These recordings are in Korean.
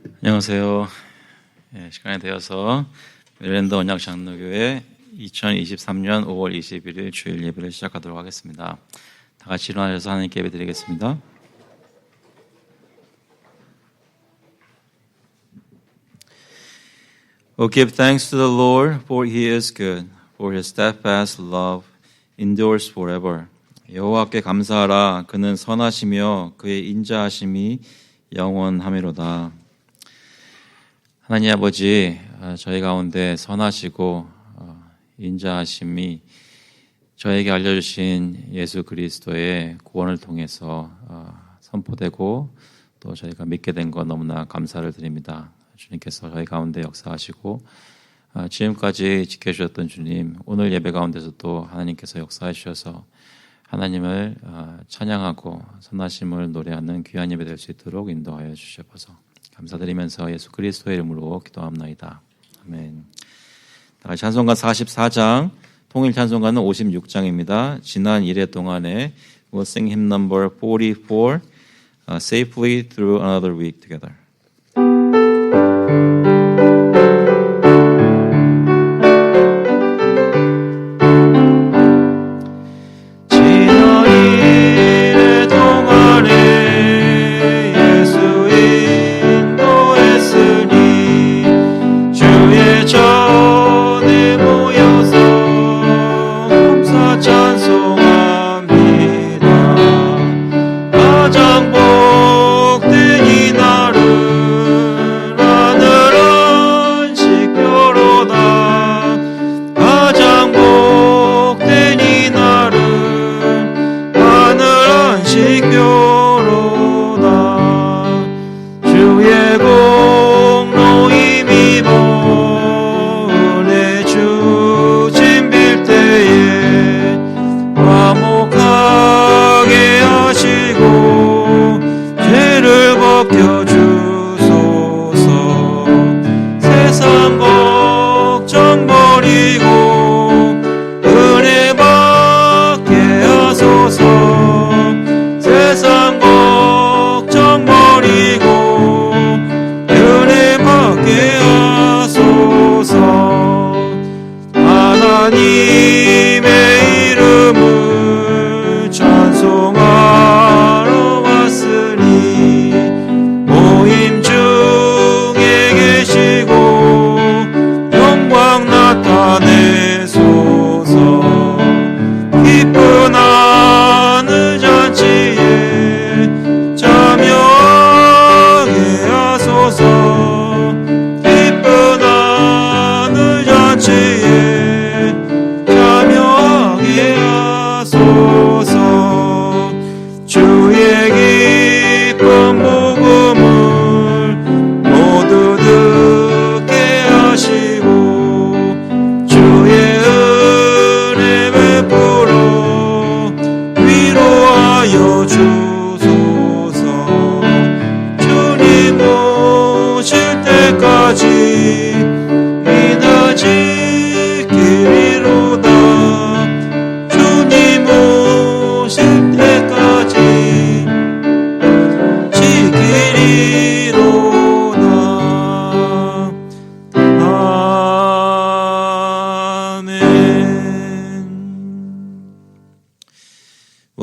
안녕하세요. 시간이 되어서 메릴랜드 언약장로교회 2023년 5월 21일 주일 예배를 시작하도록 하겠습니다. 다 같이 일어나셔서 하나님께 예배 드리겠습니다. Oh, give thanks to the Lord, for He is good, for His steadfast love endures forever. 여호와께 감사하라. 그는 선하시며 그의 인자하심이 영원하미로다. 하나님 아버지, 저희 가운데 선하시고 인자하심이 저에게 알려주신 예수 그리스도의 구원을 통해서 선포되고 또 저희가 믿게 된 것 너무나 감사를 드립니다. 주님께서 저희 가운데 역사하시고 지금까지 지켜주셨던 주님, 오늘 예배 가운데서도 하나님께서 역사해 주셔서 하나님을 찬양하고 선하심을 노래하는 귀한 예배 될 수 있도록 인도하여 주셔서 감사드리면서 예수 그리스도의 이름으로 기도합나이다. 아멘. 찬송가 44장, 통일 찬송가는 56장입니다. 지난 1회 동안에 we'll sing hymn number 44, safely through another week together.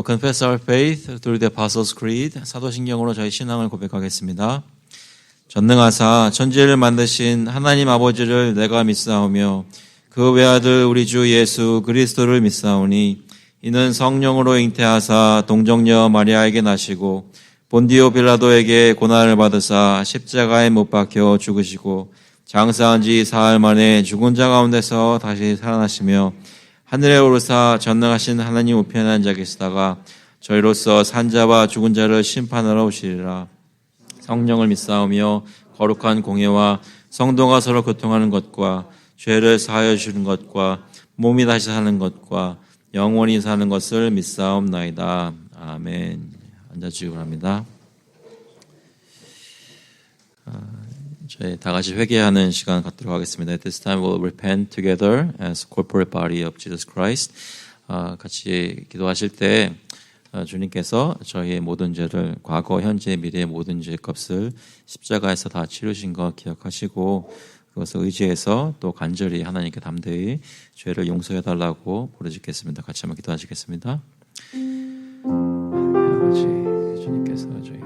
Confess our faith through the Apostles' Creed. 사도신경으로 저희 신앙을 고백하겠습니다. 전능하사 천지를 만드신 하나님 아버지를 내가 믿사오며 그 외아들 우리 주 예수 그리스도를 믿사오니 이는 성령으로 잉태하사 동정녀 마리아에게 나시고 본디오 빌라도에게 고난을 받으사 십자가에 못 박혀 죽으시고 장사한 지 사흘 만에 죽은 자 가운데서 다시 살아나시며 하늘에 오르사 전능하신 하나님 우편에 앉아 계시다가 저희로서 산자와 죽은 자를 심판하러 오시리라. 성령을 믿사오며 거룩한 공예와 성도가 서로 교통하는 것과 죄를 사하여 주시는 것과 몸이 다시 사는 것과 영원히 사는 것을 믿사옵나이다. 아멘. 앉아주시기 바랍니다. 저희 다 같이 회개하는 시간 갖도록 하겠습니다. At this time we'll repent together as corporate body of Jesus Christ. 같이 기도하실 때 주님께서 저희의 모든 죄를 과거, 현재, 미래의 모든 죄 값을 십자가에서 다 치르신 거 기억하시고 그것을 의지해서 또 간절히 하나님께 담대히 죄를 용서해 달라고 부르짖겠습니다. 같이 한번 기도하시겠습니다. 아버지, 주님께서 저희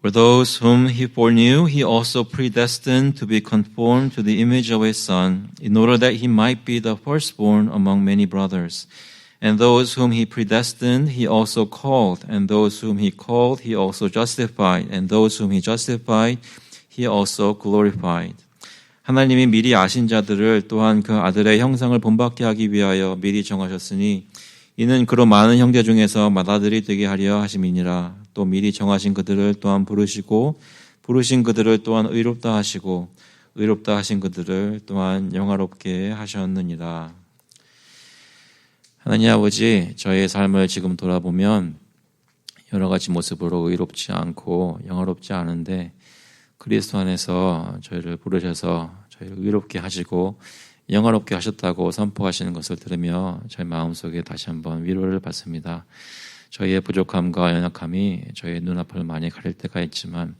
For those whom he foreknew, he also predestined to be conformed to the image of his Son, in order that he might be the firstborn among many brothers. And those whom he predestined, he also called. And those whom he called, he also justified. And those whom he justified, he also glorified. 하나님이 미리 아신 자들을 또한 그 아들의 형상을 본받게 하기 위하여 미리 정하셨으니 이는 그로 많은 형제 중에서 맏아들이 되게 하려 하심이니라. 또 미리 정하신 그들을 또한 부르시고 부르신 그들을 또한 의롭다 하시고 의롭다 하신 그들을 또한 영화롭게 하셨느니라. 하나님 아버지, 저희의 삶을 지금 돌아보면 여러 가지 모습으로 의롭지 않고 영화롭지 않은데 그리스도 안에서 저희를 부르셔서 저희를 의롭게 하시고 영화롭게 하셨다고 선포하시는 것을 들으며 저희 마음속에 다시 한번 위로를 받습니다. 저희의 부족함과 연약함이 저희의 눈앞을 많이 가릴 때가 있지만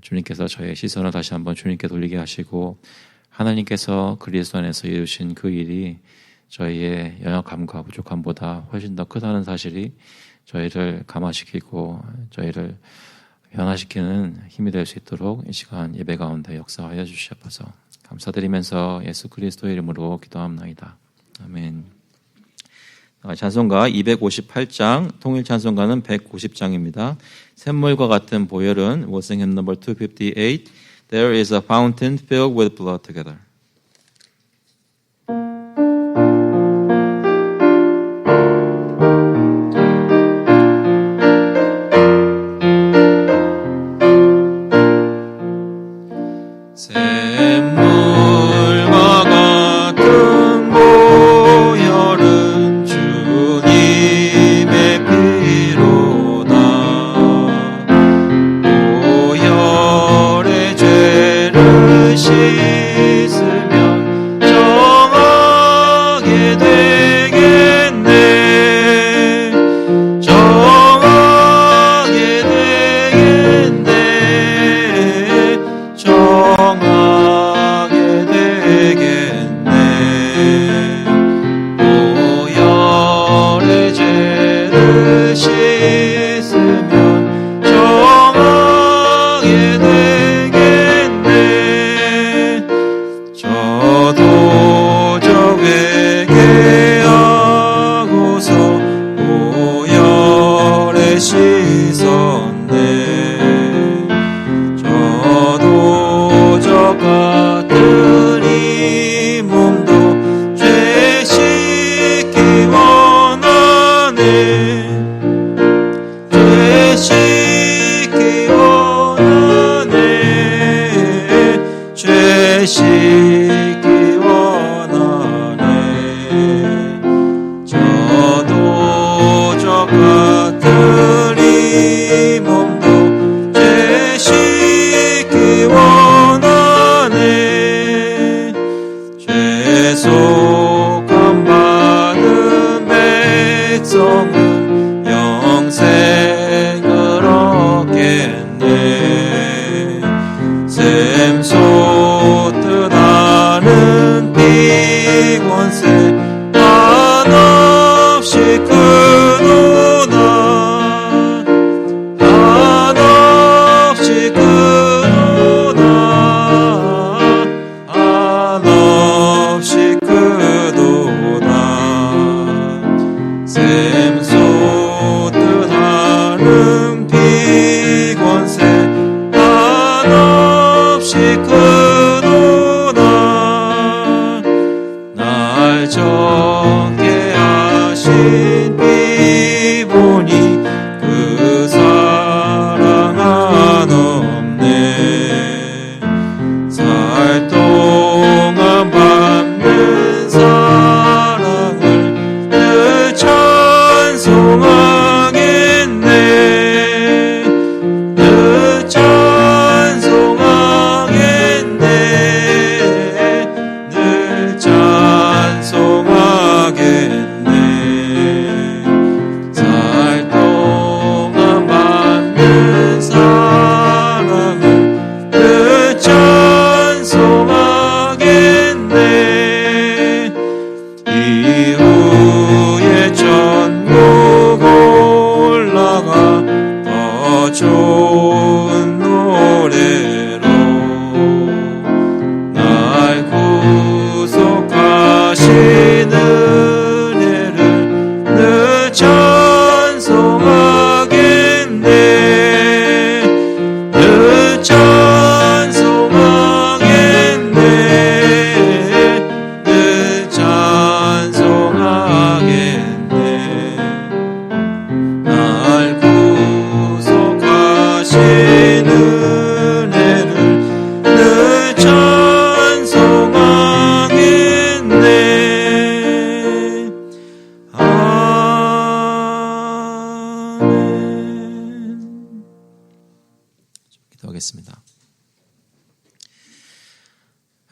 주님께서 저희의 시선을 다시 한번 주님께 돌리게 하시고 하나님께서 그리스도 안에서 이루신 그 일이 저희의 연약함과 부족함보다 훨씬 더 크다는 사실이 저희를 감화시키고 저희를 변화시키는 힘이 될 수 있도록 이 시간 예배 가운데 역사하여 주시옵소서. 감사드리면서 예수 그리스도의 이름으로 기도합나이다. 아멘. 찬송가 258장, 통일 찬송가는 190장입니다. 샘물과 같은 보혈은 we'll sing hymn number 258. There is a fountain filled with blood together.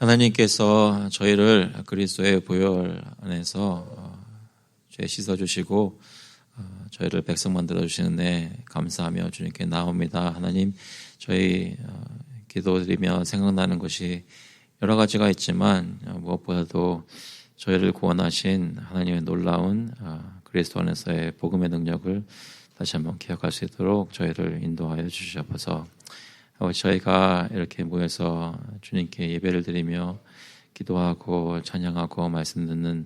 하나님께서 저희를 그리스도의 보혈 안에서 죄 씻어주시고 저희를 백성 만들어주시는데 감사하며 주님께 나옵니다. 하나님, 저희 기도드리며 생각나는 것이 여러 가지가 있지만 무엇보다도 저희를 구원하신 하나님의 놀라운 그리스도 안에서의 복음의 능력을 다시 한번 기억할 수 있도록 저희를 인도하여 주시옵소서. 저희가 이렇게 모여서 주님께 예배를 드리며 기도하고 찬양하고 말씀 듣는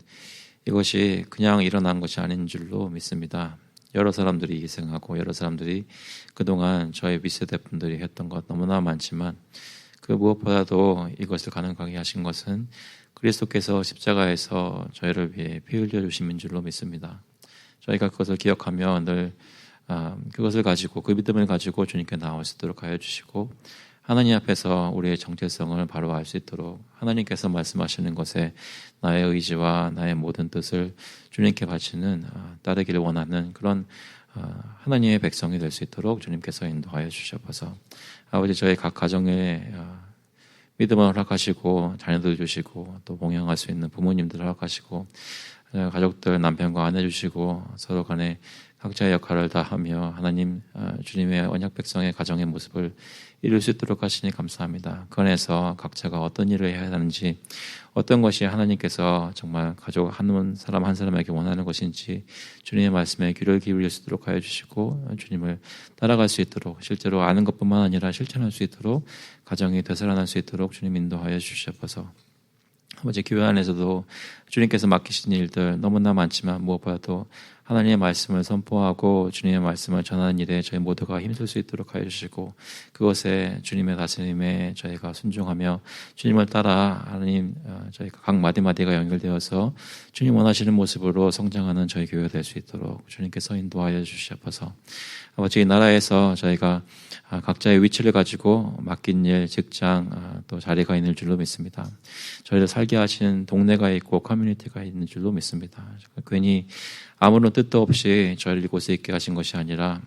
이것이 그냥 일어난 것이 아닌 줄로 믿습니다. 여러 사람들이 희생하고 여러 사람들이 그동안 저희 윗세대 분들이 했던 것 너무나 많지만 그 무엇보다도 이것을 가능하게 하신 것은 그리스도께서 십자가에서 저희를 위해 피 흘려 주심인 줄로 믿습니다. 저희가 그것을 기억하며 늘 그것을 가지고 그 믿음을 가지고 주님께 나올 수 있도록 하여 주시고 하나님 앞에서 우리의 정체성을 바로 알 수 있도록 하나님께서 말씀하시는 것에 나의 의지와 나의 모든 뜻을 주님께 바치는 따르기를 원하는 그런 하나님의 백성이 될 수 있도록 주님께서 인도하여 주셔서 아버지 저희 각 가정에 믿음을 허락하시고 자녀들 주시고 또 봉양할 수 있는 부모님들 허락하시고 가족들 남편과 아내 주시고 서로 간에 각자의 역할을 다하며 하나님 주님의 언약 백성의 가정의 모습을 이룰 수 있도록 하시니 감사합니다. 그 안에서 각자가 어떤 일을 해야 하는지 어떤 것이 하나님께서 정말 가족 한 사람 한 사람에게 원하는 것인지 주님의 말씀에 귀를 기울일 수 있도록 하여 주시고 주님을 따라갈 수 있도록 실제로 아는 것뿐만 아니라 실천할 수 있도록 가정이 되살아날 수 있도록 주님 인도하여 주시옵소서. 아버지 교회 안에서도 주님께서 맡기신 일들 너무나 많지만 무엇보다도 하나님의 말씀을 선포하고 주님의 말씀을 전하는 일에 저희 모두가 힘쓸 수 있도록 하여 주시고 그것에 주님의 다스림에 저희가 순종하며 주님을 따라 하나님 저희가 각 마디마디가 연결되어서 주님 원하시는 모습으로 성장하는 저희 교회가 될 수 있도록 주님께서 인도하여 주시옵소서. 아버지 이 나라에서 저희가 각자의 위치를 가지고 맡긴 일, 직장, 또 자리가 있는 줄로 믿습니다. 저희를 살게 하시는 동네가 있고 커뮤니티가 있는 줄로 믿습니다. 괜히 아무런 뜻도 없이 저희를 이곳에 있게 하신 것이 아니라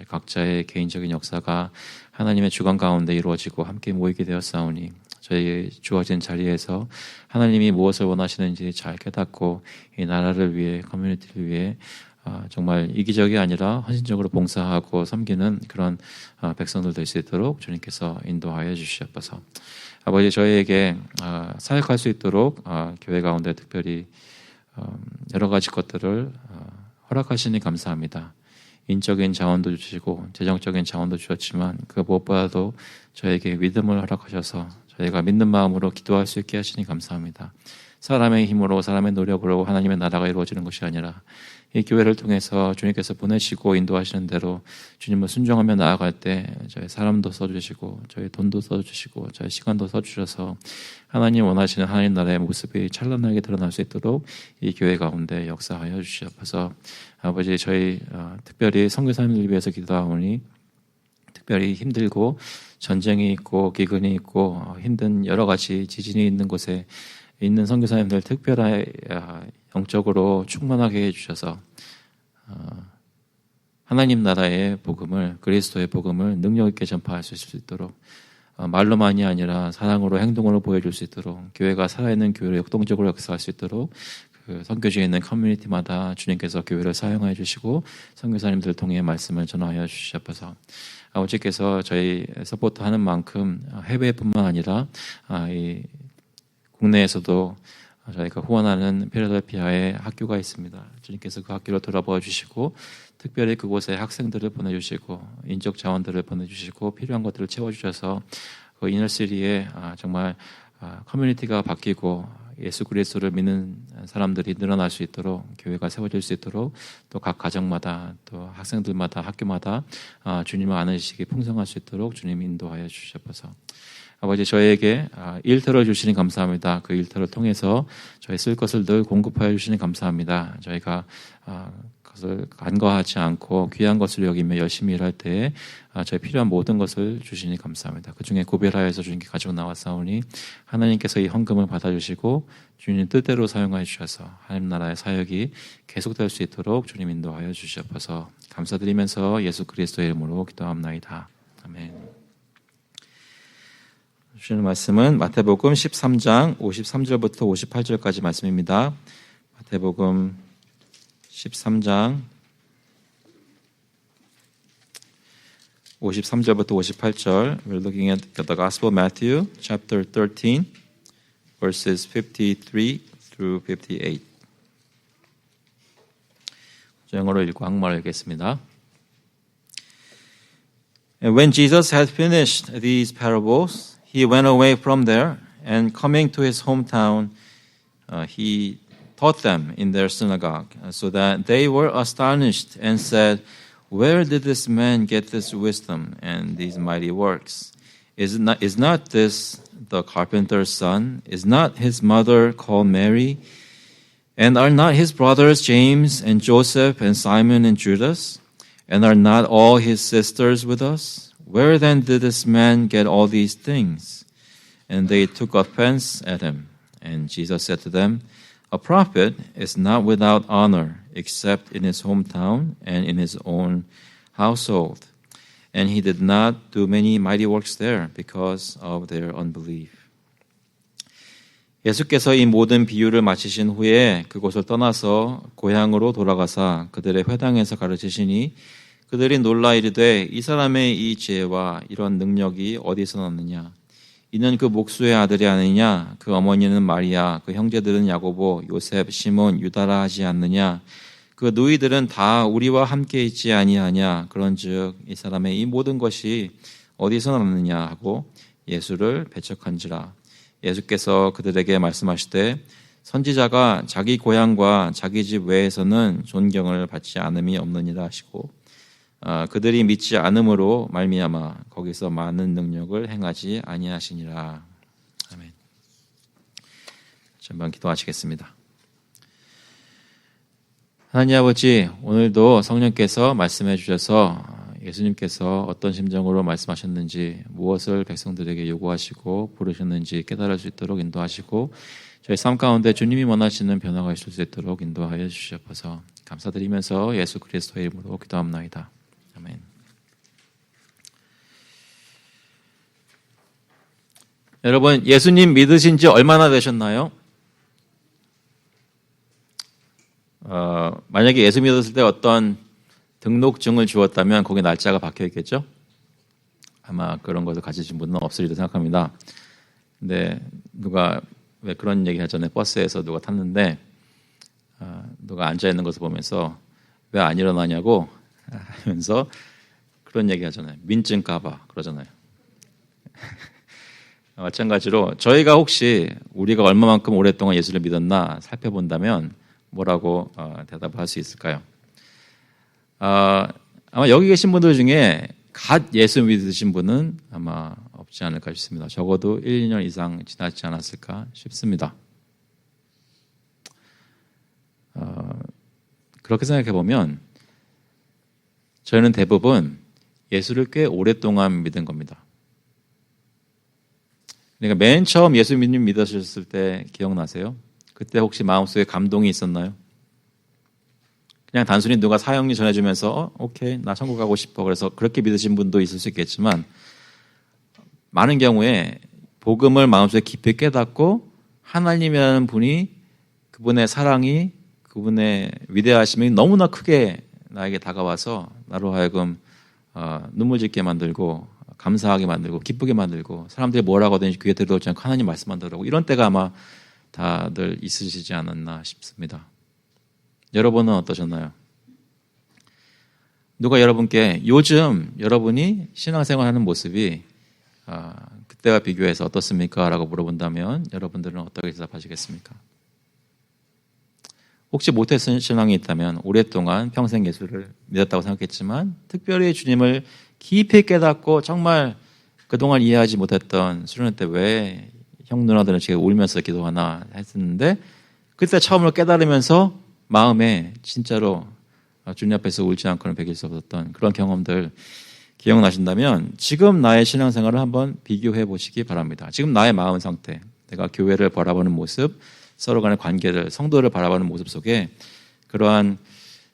각자의 개인적인 역사가 하나님의 주관 가운데 이루어지고 함께 모이게 되었사오니 저희 주어진 자리에서 하나님이 무엇을 원하시는지 잘 깨닫고 이 나라를 위해 커뮤니티를 위해 정말 이기적이 아니라 헌신적으로 봉사하고 섬기는 그런 백성들 될 수 있도록 주님께서 인도하여 주시옵소서. 아버지 저희에게 사역할 수 있도록 교회 가운데 특별히 여러 가지 것들을 허락하시니 감사합니다. 인적인 자원도 주시고 재정적인 자원도 주셨지만 그 무엇보다도 저에게 믿음을 허락하셔서 저희가 믿는 마음으로 기도할 수 있게 하시니 감사합니다. 사람의 힘으로 사람의 노력으로 하나님의 나라가 이루어지는 것이 아니라 이 교회를 통해서 주님께서 보내시고 인도하시는 대로 주님을 순종하며 나아갈 때 저희 사람도 써주시고 저희 돈도 써주시고 저희 시간도 써주셔서 하나님 원하시는 하나님 나라의 모습이 찬란하게 드러날 수 있도록 이 교회 가운데 역사하여 주시옵소서. 아버지 저희 특별히 선교사님들 위해서 기도하오니 특별히 힘들고 전쟁이 있고 기근이 있고 힘든 여러 가지 지진이 있는 곳에 있는 선교사님들 특별히 영적으로 충만하게 해주셔서 하나님 나라의 복음을 그리스도의 복음을 능력 있게 전파할 수 있을 수 있도록 말로만이 아니라 사랑으로 행동으로 보여줄 수 있도록 교회가 살아있는 교회로 역동적으로 역사할 수 있도록 그 선교지에 있는 커뮤니티마다 주님께서 교회를 사용하여 주시고 선교사님들 통해 말씀을 전하여 주시옵소서. 아버지께서 저희 서포트하는 만큼 해외뿐만 아니라 이 국내에서도 저희가 후원하는 필라델피아에 학교가 있습니다. 주님께서 그 학교를 돌아보아 주시고 특별히 그곳에 학생들을 보내주시고 인적 자원들을 보내주시고 필요한 것들을 채워주셔서 그 이너시리에 정말 커뮤니티가 바뀌고 예수 그리스도를 믿는 사람들이 늘어날 수 있도록 교회가 세워질 수 있도록 또 각 가정마다 또 학생들마다 학교마다 주님을 아는 지식이 풍성할 수 있도록 주님 인도하여 주시옵소서. 아버지 저희에게 일터를 주시니 감사합니다. 그 일터를 통해서 저희 쓸 것을 늘 공급하여 주시니 감사합니다. 저희가 그것을 간과하지 않고 귀한 것을 여기며 열심히 일할 때에 저희 필요한 모든 것을 주시니 감사합니다. 그중에 구별하여서 주님께 가지고 나왔사오니 하나님께서 이 헌금을 받아주시고 주님 뜻대로 사용하여 주셔서 하나님 나라의 사역이 계속될 수 있도록 주님 인도하여 주시옵소서. 감사드리면서 예수 그리스도의 이름으로 기도합나이다. 아멘. 주시는 말씀은 마태복음 13장 53절부터 58절까지 말씀입니다. 마태복음 13장 53절부터 58절. We're looking at the Gospel of Matthew, chapter 13, verses 53 through 58. 영어로 읽고 한국말로 읽겠습니다. And when Jesus had finished these parables, he went away from there, and coming to his hometown, he taught them in their synagogue, so that they were astonished and said, "Where did this man get this wisdom and these mighty works? Is not this the carpenter's son? Is not his mother called Mary? And are not his brothers James and Joseph and Simon and Judas? And are not all his sisters with us? Where then did this man get all these things?" And they took offense at him. And Jesus said to them, "A prophet is not without honor except in his hometown and in his own household." And he did not do many mighty works there because of their unbelief. 예수께서 이 모든 비유를 마치신 후에 그곳을 떠나서 고향으로 돌아가사 그들의 회당에서 가르치시니 그들이 놀라 이르되 이 사람의 이 지혜와 이런 능력이 어디서 났느냐? 이는 그 목수의 아들이 아니냐? 그 어머니는 마리아, 그 형제들은 야고보, 요셉, 시몬, 유다라 하지 않느냐? 그 누이들은 다 우리와 함께 있지 아니하냐? 그런즉 이 사람의 이 모든 것이 어디서 났느냐 하고 예수를 배척한지라. 예수께서 그들에게 말씀하시되 선지자가 자기 고향과 자기 집 외에서는 존경을 받지 않음이 없느니라 하시고 그들이 믿지 않음으로 말미암아 거기서 많은 능력을 행하지 아니하시니라. 아멘. 한번 기도하시겠습니다. 하나님 아버지, 오늘도 성령께서 말씀해 주셔서 예수님께서 어떤 심정으로 말씀하셨는지, 무엇을 백성들에게 요구하시고 부르셨는지 깨달을 수 있도록 인도하시고 저희 삶 가운데 주님이 원하시는 변화가 있을 수 있도록 인도하여 주시옵소서. 감사드리면서 예수 그리스도의 이름으로 기도합나이다. 아멘. 여러분, 예수님 믿으신 지 얼마나 되셨나요? 만약에 예수 믿었을 때 어떤 등록증을 주었다면 거기 날짜가 박혀 있겠죠? 아마 그런 것을 가지신 분은 없으리라 생각합니다. 근데 누가 왜 그런 얘기 하잖아요. 버스에서 누가 탔는데 누가 앉아 있는 것을 보면서 왜 안 일어나냐고 하면서 그런 얘기 하잖아요. 민증 까봐 그러잖아요. 마찬가지로 저희가 혹시 우리가 얼마만큼 오랫동안 예수를 믿었나 살펴본다면 뭐라고 대답할 수 있을까요? 아마 여기 계신 분들 중에 갓 예수 믿으신 분은 아마 없지 않을까 싶습니다. 적어도 1, 2년 이상 지나지 않았을까 싶습니다. 그렇게 생각해 보면 저희는 대부분 예수를 꽤 오랫동안 믿은 겁니다. 그러니까 맨 처음 예수 믿으셨을 때 기억나세요? 그때 혹시 마음속에 감동이 있었나요? 그냥 단순히 누가 사형리 전해주면서 오케이, 나 천국 가고 싶어. 그래서 그렇게 믿으신 분도 있을 수 있겠지만 많은 경우에 복음을 마음속에 깊이 깨닫고 하나님이라는 분이 그분의 사랑이 그분의 위대하심이 너무나 크게 나에게 다가와서 나로 하여금 눈물 짓게 만들고 감사하게 만들고 기쁘게 만들고 사람들이 뭐라고 하든지 귀에 들어오지 않고 하나님 말씀만 들으라고 이런 때가 아마 다들 있으시지 않았나 싶습니다. 여러분은 어떠셨나요? 누가 여러분께 요즘 여러분이 신앙생활하는 모습이 그때와 비교해서 어떻습니까? 라고 물어본다면 여러분들은 어떻게 대답하시겠습니까? 혹시 모태신 신앙이 있다면 오랫동안 평생 예수를 믿었다고 생각했지만 특별히 주님을 깊이 깨닫고 정말 그동안 이해하지 못했던 수련회 때 왜 형 누나들은 지금 울면서 기도하나 했었는데 그때 처음으로 깨달으면서 마음에 진짜로 주님 앞에서 울지 않고는 베길 수 없었던 그런 경험들 기억나신다면 지금 나의 신앙생활을 한번 비교해 보시기 바랍니다. 지금 나의 마음 상태, 내가 교회를 바라보는 모습, 서로 간의 관계를, 성도를 바라보는 모습 속에 그러한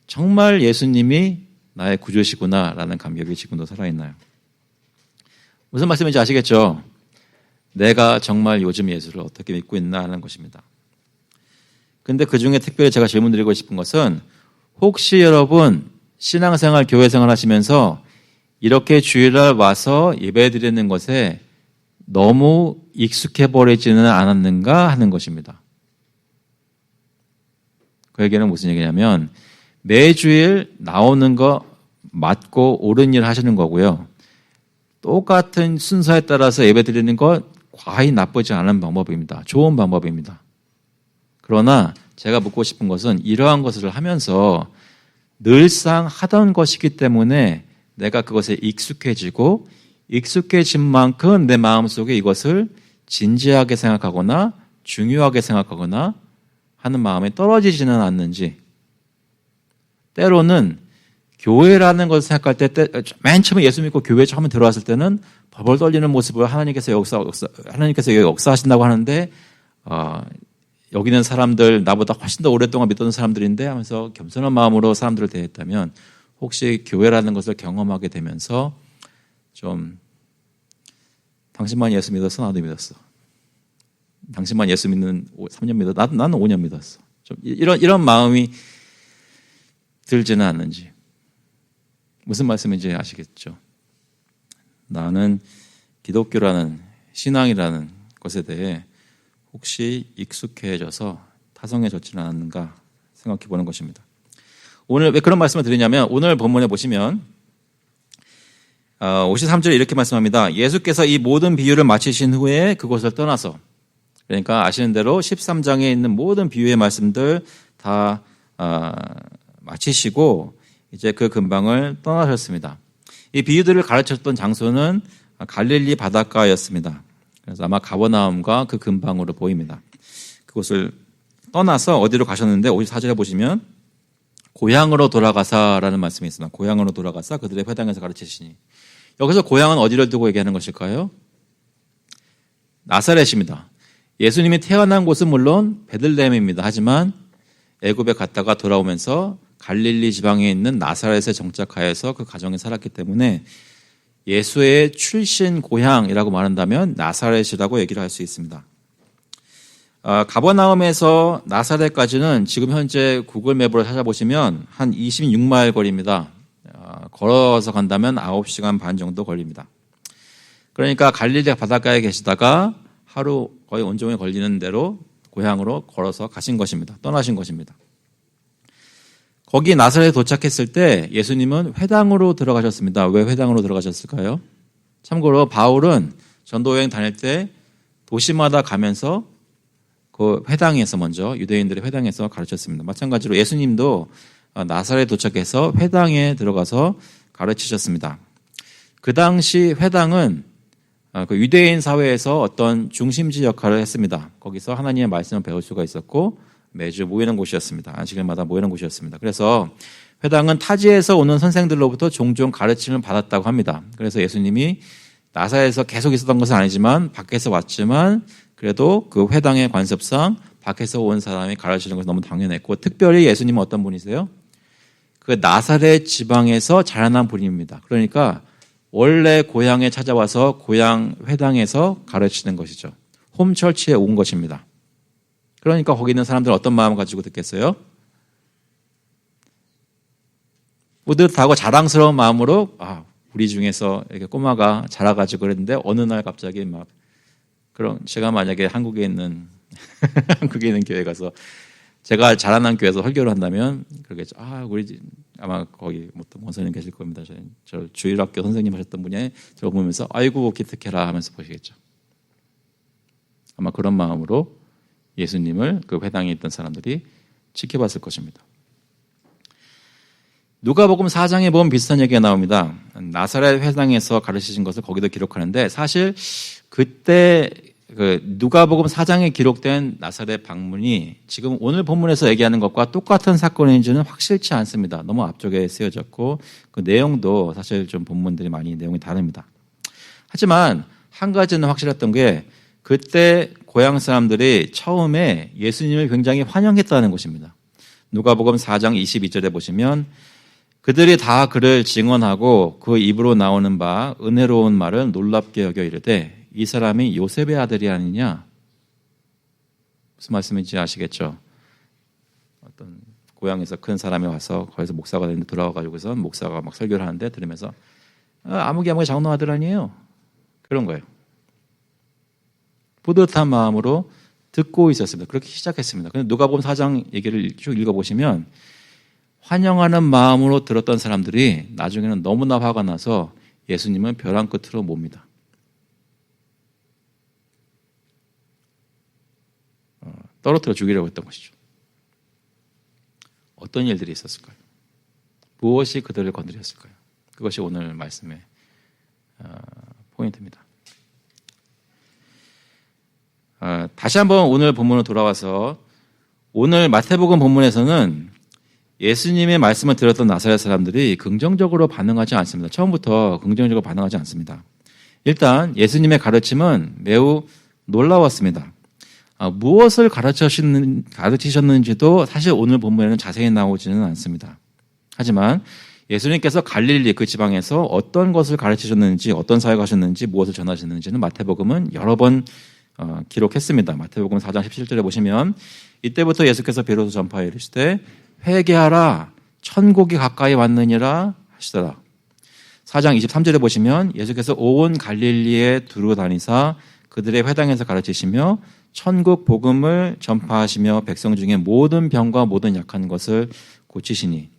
정말 예수님이 나의 구주시구나라는 감격이 지금도 살아있나요? 무슨 말씀인지 아시겠죠? 내가 정말 요즘 예수를 어떻게 믿고 있나 하는 것입니다. 근데 그 중에 특별히 제가 질문드리고 싶은 것은 혹시 여러분 신앙생활, 교회생활 하시면서 이렇게 주일날 와서 예배 드리는 것에 너무 익숙해 버리지는 않았는가 하는 것입니다. 그 얘기는 무슨 얘기냐면 매주일 나오는 거 맞고 옳은 일 하시는 거고요. 똑같은 순서에 따라서 예배 드리는 것 과히 나쁘지 않은 방법입니다. 좋은 방법입니다. 그러나 제가 묻고 싶은 것은 이러한 것을 하면서 늘상 하던 것이기 때문에 내가 그것에 익숙해지고 익숙해진 만큼 내 마음속에 이것을 진지하게 생각하거나 중요하게 생각하거나 하는 마음이 떨어지지는 않는지, 때로는 교회라는 것을 생각할 때 맨 처음에 예수 믿고 교회에 처음 들어왔을 때는 벌벌 떨리는 모습을 하나님께서 여기 역사하신다고 하는데 여기 있는 사람들 나보다 훨씬 더 오랫동안 믿던 사람들인데 하면서 겸손한 마음으로 사람들을 대했다면 혹시 교회라는 것을 경험하게 되면서 좀 당신만 예수 믿었어? 나도 믿었어. 당신만 예수 믿는 3년 믿었어? 나는 5년 믿었어. 좀 이런 마음이 들지는 않는지. 무슨 말씀인지 아시겠죠? 나는 기독교라는 신앙이라는 것에 대해 혹시 익숙해져서 타성해졌지는 않는가 생각해 보는 것입니다. 오늘 왜 그런 말씀을 드리냐면 오늘 본문에 보시면 53절에 이렇게 말씀합니다. 예수께서 이 모든 비유를 마치신 후에 그곳을 떠나서, 그러니까 아시는 대로 13장에 있는 모든 비유의 말씀들 다 마치시고 이제 그 근방을 떠나셨습니다. 이 비유들을 가르쳤던 장소는 갈릴리 바닷가였습니다. 그래서 아마 가버나움과 그 근방으로 보입니다. 그곳을 떠나서 어디로 가셨는데 54절에 보시면 고향으로 돌아가사라는 말씀이 있습니다. 고향으로 돌아가사 그들의 회당에서 가르치시니. 여기서 고향은 어디를 두고 얘기하는 것일까요? 나사렛입니다. 예수님이 태어난 곳은 물론 베들레헴입니다. 하지만 애굽에 갔다가 돌아오면서 갈릴리 지방에 있는 나사렛에 정착하여서 그 가정에 살았기 때문에 예수의 출신 고향이라고 말한다면 나사렛이라고 얘기를 할 수 있습니다. 가버나움에서 나사렛까지는 지금 현재 구글 맵으로 찾아보시면 한 26마일 거리입니다. 걸어서 간다면 9시간 반 정도 걸립니다. 그러니까 갈릴리 바닷가에 계시다가 하루 거의 온종일 걸리는 대로 고향으로 걸어서 가신 것입니다. 떠나신 것입니다. 거기 나사렛에 도착했을 때 예수님은 회당으로 들어가셨습니다. 왜 회당으로 들어가셨을까요? 참고로 바울은 전도여행 다닐 때 도시마다 가면서 그 회당에서 먼저 유대인들의 회당에서 가르쳤습니다. 마찬가지로 예수님도 나사렛에 도착해서 회당에 들어가서 가르치셨습니다. 그 당시 회당은 그 유대인 사회에서 어떤 중심지 역할을 했습니다. 거기서 하나님의 말씀을 배울 수가 있었고 매주 모이는 곳이었습니다. 안식일마다 모이는 곳이었습니다. 그래서 회당은 타지에서 오는 선생들로부터 종종 가르침을 받았다고 합니다. 그래서 예수님이 나사렛에서 계속 있었던 것은 아니지만 밖에서 왔지만 그래도 그 회당의 관습상 밖에서 온 사람이 가르치는 것이 너무 당연했고, 특별히 예수님은 어떤 분이세요? 그 나사렛 지방에서 자라난 분입니다. 그러니까 원래 고향에 찾아와서 고향 회당에서 가르치는 것이죠. 홈처치에 온 것입니다. 그러니까 거기 있는 사람들은 어떤 마음을 가지고 듣겠어요? 뿌듯하고 자랑스러운 마음으로 우리 중에서 이렇게 꼬마가 자라가지고 그랬는데 어느 날 갑자기 막 그런, 제가 만약에 한국에 있는 교회 가서 제가 자라난 교회에서 설교를 한다면 그러겠죠. 우리 아마 거기 어떤 원선생님 계실 겁니다. 저 주일학교 선생님 하셨던 분이 저를 보면서 아이고 기특해라 하면서 보시겠죠. 아마 그런 마음으로 예수님을 그 회당에 있던 사람들이 지켜봤을 것입니다. 누가복음 4장에 보면 비슷한 얘기가 나옵니다. 나사렛 회당에서 가르치신 것을 거기도 기록하는데 사실 그때 그 누가복음 4장에 기록된 나사렛 방문이 지금 오늘 본문에서 얘기하는 것과 똑같은 사건인지는 확실치 않습니다. 너무 앞쪽에 쓰여졌고 그 내용도 사실 좀 본문들이 많이 내용이 다릅니다. 하지만 한 가지는 확실했던 게 그때 고향 사람들이 처음에 예수님을 굉장히 환영했다는 것입니다. 누가복음 4장 22절에 보시면 그들이 다 그를 증언하고 그 입으로 나오는 바 은혜로운 말을 놀랍게 여겨 이르되 이 사람이 요셉의 아들이 아니냐? 무슨 말씀인지 아시겠죠? 어떤 고향에서 큰 사람이 와서 거기서 목사가 되는데 돌아와가지고서 목사가 막 설교를 하는데 들으면서 아무개 장로 아들 아니에요? 그런 거예요. 뿌듯한 마음으로 듣고 있었습니다. 그렇게 시작했습니다. 근데 누가복음 4장 얘기를 쭉 읽어보시면 환영하는 마음으로 들었던 사람들이 나중에는 너무나 화가 나서 예수님은 벼랑 끝으로 몹니다. 떨어뜨려 죽이려고 했던 것이죠. 어떤 일들이 있었을까요? 무엇이 그들을 건드렸을까요? 그것이 오늘 말씀의 포인트입니다. 다시 한번 오늘 본문으로 돌아와서 오늘 마태복음 본문에서는 예수님의 말씀을 들었던 나사렛 사람들이 긍정적으로 반응하지 않습니다. 처음부터 긍정적으로 반응하지 않습니다. 일단 예수님의 가르침은 매우 놀라웠습니다. 무엇을 가르치셨는지도 사실 오늘 본문에는 자세히 나오지는 않습니다. 하지만 예수님께서 갈릴리 그 지방에서 어떤 것을 가르치셨는지, 어떤 사역을 하셨는지, 무엇을 전하셨는지는 마태복음은 여러 번 기록했습니다. 마태복음 4장 17절에 보시면 이때부터 예수께서 비로소 전파하여 이르시되 회개하라 천국이 가까이 왔느니라 하시더라. 4장 23절에 보시면 예수께서 온 갈릴리에 두루 다니사 그들의 회당에서 가르치시며 천국 복음을 전파하시며 백성 중에 모든 병과 모든 약한 것을 고치시니.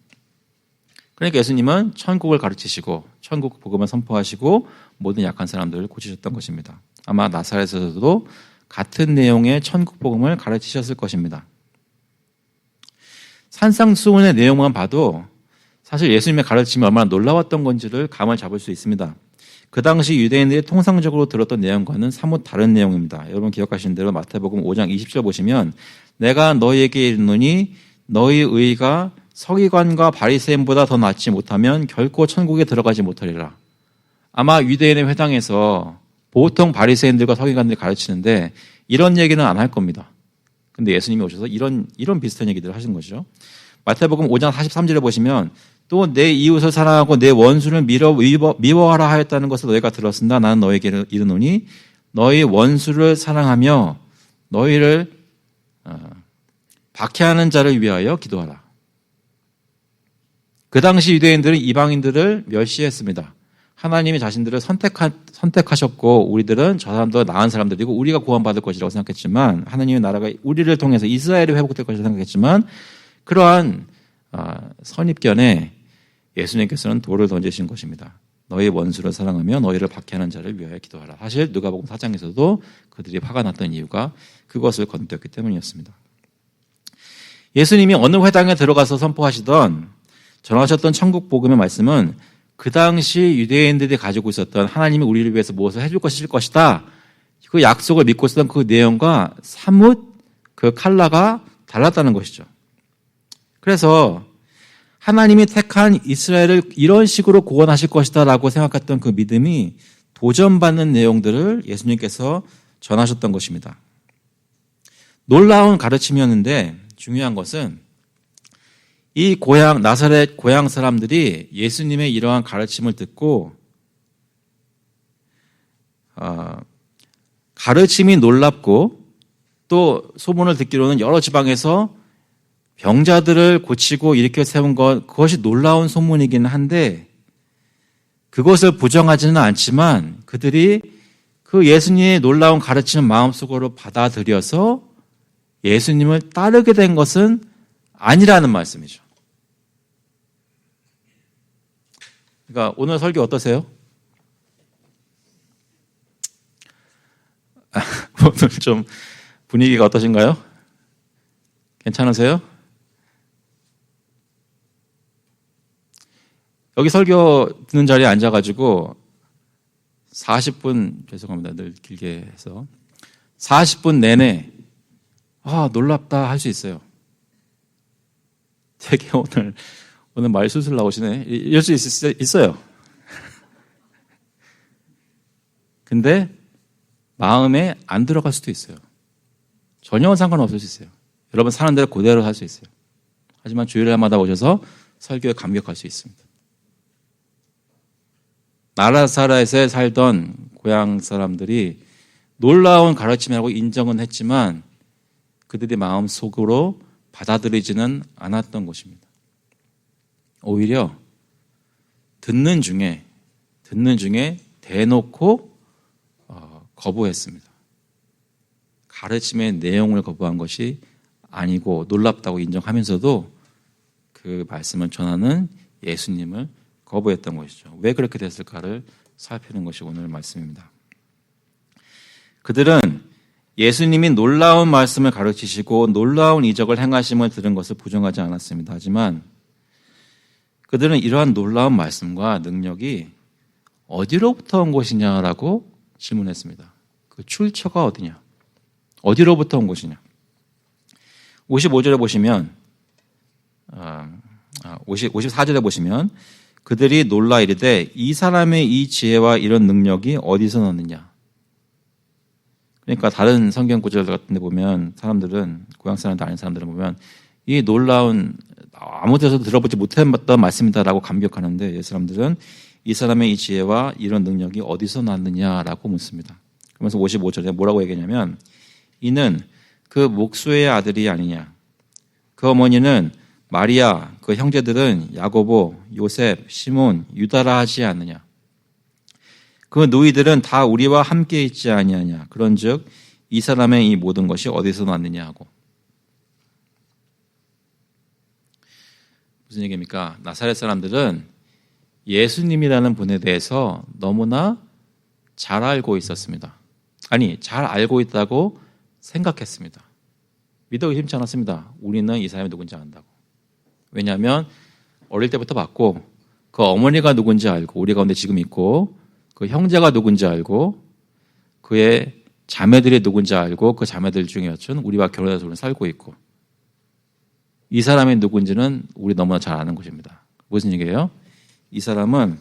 그러니까 예수님은 천국을 가르치시고 천국 복음을 선포하시고 모든 약한 사람들을 고치셨던 것입니다. 아마 나사렛에서도 같은 내용의 천국 복음을 가르치셨을 것입니다. 산상수훈의 내용만 봐도 사실 예수님의 가르침이 얼마나 놀라웠던 건지를 감을 잡을 수 있습니다. 그 당시 유대인들이 통상적으로 들었던 내용과는 사뭇 다른 내용입니다. 여러분 기억하시는 대로 마태복음 5장 20절 보시면 내가 너희에게 이르노니 너희 의가 서기관과 바리새인보다 더 낫지 못하면 결코 천국에 들어가지 못하리라. 아마 유대인의 회당에서 보통 바리새인들과 서기관들이 가르치는데 이런 얘기는 안 할 겁니다. 근데 예수님이 오셔서 이런 비슷한 얘기들을 하신 거죠. 마태복음 5장 43절에 보시면 또 내 이웃을 사랑하고 내 원수를 미워하라 하였다는 것을 너희가 들었습니다. 나는 너희에게 이르노니 너희 원수를 사랑하며 너희를 박해하는 자를 위하여 기도하라. 그 당시 유대인들은 이방인들을 멸시했습니다. 하나님이 자신들을 선택하셨고 우리들은 저 사람도 나은 사람들이고 우리가 구원받을 것이라고 생각했지만 하나님의 나라가 우리를 통해서 이스라엘이 회복될 것이라고 생각했지만 그러한 선입견에 예수님께서는 돌을 던지신 것입니다. 너희 원수를 사랑하며 너희를 박해하는 자를 위하여 기도하라. 사실 누가복음 4장에서도 그들이 화가 났던 이유가 그것을 건드렸기 때문이었습니다. 예수님이 어느 회당에 들어가서 선포하시던 전하셨던 천국 복음의 말씀은 그 당시 유대인들이 가지고 있었던 하나님이 우리를 위해서 무엇을 해줄 것이다. 그 약속을 믿고 있었던 그 내용과 사뭇 그 컬러가 달랐다는 것이죠. 그래서 하나님이 택한 이스라엘을 이런 식으로 구원하실 것이다 라고 생각했던 그 믿음이 도전받는 내용들을 예수님께서 전하셨던 것입니다. 놀라운 가르침이었는데 중요한 것은 이 나사렛 고향 사람들이 예수님의 이러한 가르침을 듣고 가르침이 놀랍고 또 소문을 듣기로는 여러 지방에서 병자들을 고치고 일으켜 세운 그것이 놀라운 소문이긴 한데 그것을 부정하지는 않지만 그들이 그 예수님의 놀라운 가르침을 마음속으로 받아들여서 예수님을 따르게 된 것은 아니라는 말씀이죠. 그러니까 오늘 설교 어떠세요? 오늘 좀 분위기가 어떠신가요? 괜찮으세요? 여기 설교 듣는 자리에 앉아가지고 40분, 죄송합니다. 늘 길게 해서 40분 내내 놀랍다 할 수 있어요. 되게 오늘 말 술술 나오시네. 이럴 수 있어요. 근데 마음에 안 들어갈 수도 있어요. 전혀 상관없을 수 있어요. 여러분 사는 대로 그대로 할 수 있어요. 하지만 주일날마다 오셔서 설교에 감격할 수 있습니다. 나사렛에 살던 고향 사람들이 놀라운 가르침이라고 인정은 했지만 그들의 마음속으로 받아들이지는 않았던 것입니다. 오히려 듣는 중에 대놓고 거부했습니다. 가르침의 내용을 거부한 것이 아니고 놀랍다고 인정하면서도 그 말씀을 전하는 예수님을 거부했던 것이죠. 왜 그렇게 됐을까를 살피는 것이 오늘 말씀입니다. 그들은 예수님이 놀라운 말씀을 가르치시고 놀라운 이적을 행하심을 들은 것을 부정하지 않았습니다. 하지만 그들은 이러한 놀라운 말씀과 능력이 어디로부터 온 것이냐라고 질문했습니다. 그 출처가 어디냐? 어디로부터 온 것이냐? 55절에 보시면 54절에 보시면 그들이 놀라 이르되 이 사람의 이 지혜와 이런 능력이 어디서 났느냐? 그러니까 다른 성경 구절 같은 데 보면 사람들은 고향 사람들 아닌 사람들은 보면 이 놀라운 아무 데서도 들어보지 못했던 말씀이다라고 감격하는데 이 사람들은 이 사람의 이 지혜와 이런 능력이 어디서 났느냐라고 묻습니다. 그러면서 55절에 뭐라고 얘기하냐면 이는 그 목수의 아들이 아니냐. 그 어머니는 마리아, 그 형제들은 야고보, 요셉, 시몬, 유다라 하지 않느냐. 그 누이들은 다 우리와 함께 있지 아니하냐. 그런즉 이 사람의 이 모든 것이 어디서 났느냐 하고. 무슨 얘기입니까? 나사렛 사람들은 예수님이라는 분에 대해서 너무나 잘 알고 있었습니다. 아니, 잘 알고 있다고 생각했습니다. 믿어 의심치 않았습니다. 우리는 이 사람이 누군지 안다고. 왜냐하면 어릴 때부터 봤고 그 어머니가 누군지 알고 우리 가운데 지금 있고 그 형제가 누군지 알고 그의 자매들이 누군지 알고 그 자매들 중에 여튼 우리와 결혼해서 우리는 살고 있고 이 사람이 누군지는 우리 너무나 잘 아는 것입니다. 무슨 얘기예요? 이 사람은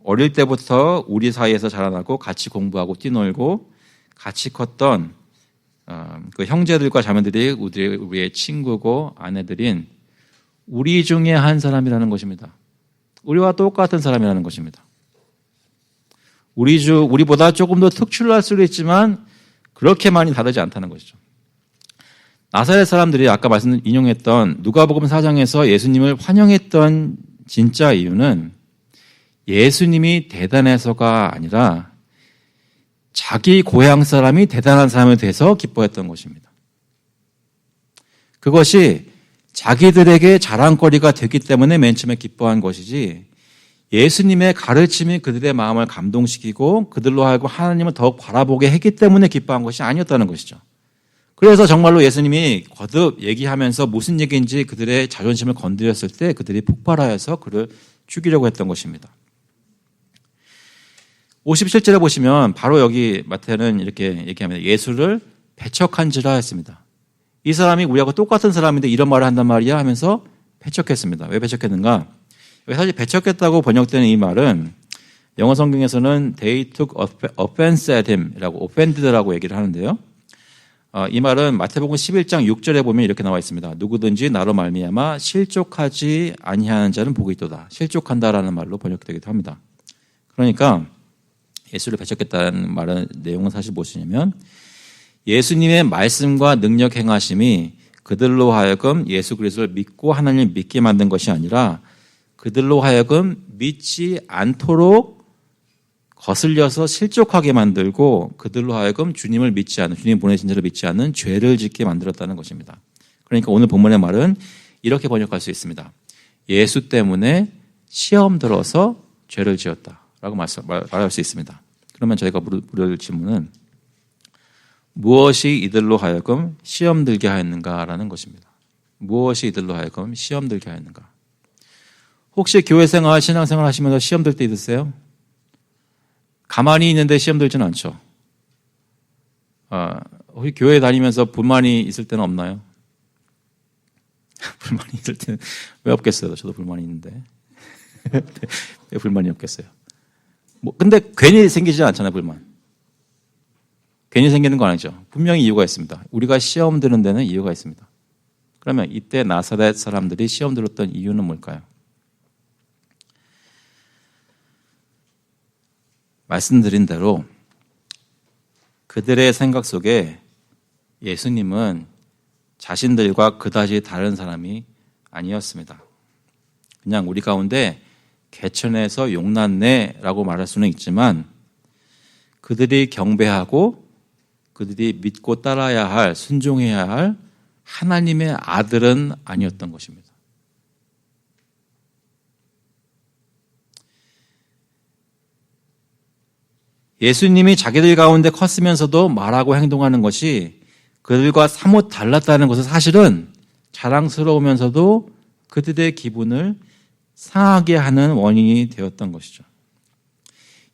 어릴 때부터 우리 사이에서 자라나고 같이 공부하고 뛰놀고 같이 컸던 그 형제들과 자매들이 우리의 친구고 아내들인 우리 중에 한 사람이라는 것입니다. 우리와 똑같은 사람이라는 것입니다. 우리보다 조금 더 특출날 수도 있지만 그렇게 많이 다르지 않다는 것이죠. 나사렛 사람들이 아까 인용했던 누가복음 4장에서 예수님을 환영했던 진짜 이유는 예수님이 대단해서가 아니라 자기 고향 사람이 대단한 사람에 대해서 기뻐했던 것입니다. 그것이 자기들에게 자랑거리가 됐기 때문에 맨 처음에 기뻐한 것이지 예수님의 가르침이 그들의 마음을 감동시키고 그들로 하여금 하나님을 더욱 바라보게 했기 때문에 기뻐한 것이 아니었다는 것이죠. 그래서 정말로 예수님이 거듭 얘기하면서 무슨 얘기인지 그들의 자존심을 건드렸을 때 그들이 폭발하여서 그를 죽이려고 했던 것입니다. 57절에 보시면 바로 여기 마태는 이렇게 얘기합니다. 예수를 배척한지라 했습니다. 이 사람이 우리하고 똑같은 사람인데 이런 말을 한단 말이야 하면서 배척했습니다. 왜 배척했는가? 사실 배척했다고 번역되는 이 말은 영어 성경에서는 they took offense at him이라고 offended라고 얘기를 하는데요. 이 말은 마태복음 11장 6절에 보면 이렇게 나와 있습니다. 누구든지 나로 말미암아 실족하지 아니하는 자는 복이 있도다. 실족한다라는 말로 번역되기도 합니다. 그러니까 예수를 배척했다는 말은 내용은 사실 무엇이냐면 예수님의 말씀과 능력 행하심이 그들로 하여금 예수 그리스도를 믿고 하나님을 믿게 만든 것이 아니라 그들로 하여금 믿지 않도록 거슬려서 실족하게 만들고 그들로 하여금 주님을 믿지 않는, 주님 보내신 자를 믿지 않는 죄를 짓게 만들었다는 것입니다. 그러니까 오늘 본문의 말은 이렇게 번역할 수 있습니다. 예수 때문에 시험 들어서 죄를 지었다라고 말할 수 있습니다. 그러면 저희가 물을 질문은 무엇이 이들로 하여금 시험 들게 하였는가라는 것입니다. 무엇이 이들로 하여금 시험 들게 하였는가? 혹시 교회생활, 신앙생활 하시면서 시험 들 때 있으세요? 가만히 있는데 시험 들지는 않죠. 혹시 교회 다니면서 불만이 있을 때는 없나요? 불만이 있을 때는 왜 없겠어요? 저도 불만이 있는데. 왜 불만이 없겠어요? 근데 괜히 생기지 않잖아요, 불만. 괜히 생기는 거 아니죠. 분명히 이유가 있습니다. 우리가 시험 드는 데는 이유가 있습니다. 그러면 이때 나사렛 사람들이 시험 들었던 이유는 뭘까요? 말씀드린 대로 그들의 생각 속에 예수님은 자신들과 그다지 다른 사람이 아니었습니다. 그냥 우리 가운데 개천에서 용났네라고 말할 수는 있지만 그들이 경배하고 그들이 믿고 따라야 할, 순종해야 할 하나님의 아들은 아니었던 것입니다. 예수님이 자기들 가운데 컸으면서도 말하고 행동하는 것이 그들과 사뭇 달랐다는 것은 사실은 자랑스러우면서도 그들의 기분을 상하게 하는 원인이 되었던 것이죠.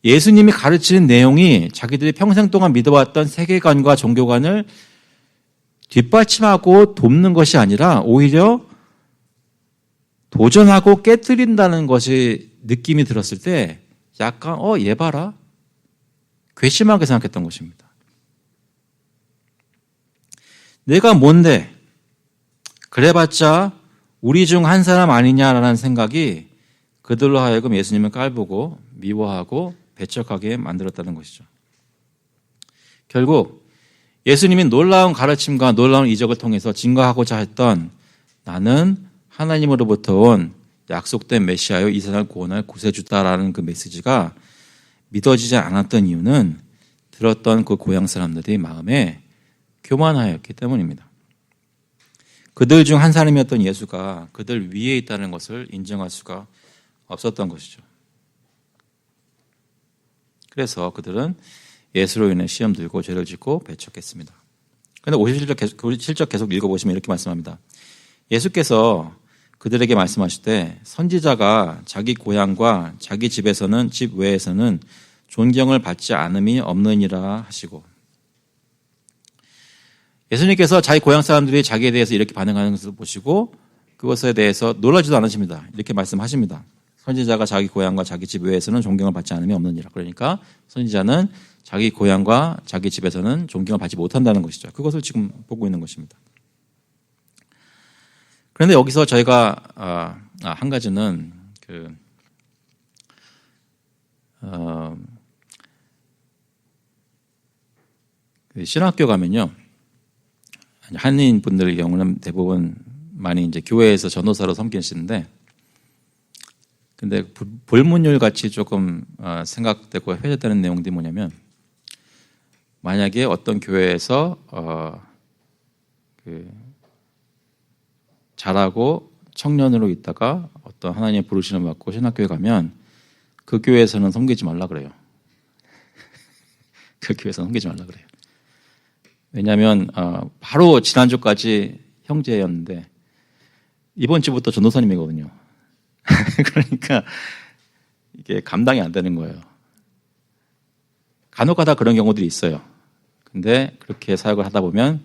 예수님이 가르치는 내용이 자기들이 평생 동안 믿어왔던 세계관과 종교관을 뒷받침하고 돕는 것이 아니라 오히려 도전하고 깨뜨린다는 것이 느낌이 들었을 때 약간 얘 봐라 괘씸하게 생각했던 것입니다. 내가 뭔데 그래봤자 우리 중 한 사람 아니냐라는 생각이 그들로 하여금 예수님을 깔보고 미워하고 배척하게 만들었다는 것이죠. 결국 예수님이 놀라운 가르침과 놀라운 이적을 통해서 증거하고자 했던 나는 하나님으로부터 온 약속된 메시아요 이 세상을 구원할 구세주다라는 그 메시지가 믿어지지 않았던 이유는 들었던 그 고향 사람들의 마음에 교만하였기 때문입니다. 그들 중 한 사람이었던 예수가 그들 위에 있다는 것을 인정할 수가 없었던 것이죠. 그래서 그들은 예수로 인해 시험 들고 죄를 짓고 배척했습니다. 그런데 57절 계속 읽어보시면 이렇게 말씀합니다. 예수께서 그들에게 말씀하실 때 선지자가 자기 고향과 자기 집에서는 집 외에서는 존경을 받지 않음이 없느니라 하시고 예수님께서 자기 고향 사람들이 자기에 대해서 이렇게 반응하는 것을 보시고 그것에 대해서 놀라지도 않으십니다. 이렇게 말씀하십니다. 선지자가 자기 고향과 자기 집 외에서는 존경을 받지 않음이 없느니라. 그러니까 선지자는 자기 고향과 자기 집에서는 존경을 받지 못한다는 것이죠. 그것을 지금 보고 있는 것입니다. 그런데 여기서 저희가 한 가지는 신학교 가면요 한인 분들의 경우는 대부분 많이 이제 교회에서 전도사로 섬기시는데, 근데 불문율 같이 조금 생각되고 회자되는 내용들이 뭐냐면, 만약에 어떤 교회에서 잘하고 청년으로 있다가 어떤 하나님의 부르심을 받고 신학교에 가면 그 교회에서는 섬기지 말라 그래요. 그 교회에서 섬기지 말라 그래요. 왜냐하면 바로 지난주까지 형제였는데 이번 주부터 전도사님이거든요. 그러니까 이게 감당이 안 되는 거예요. 간혹가다 그런 경우들이 있어요. 근데 그렇게 사역을 하다 보면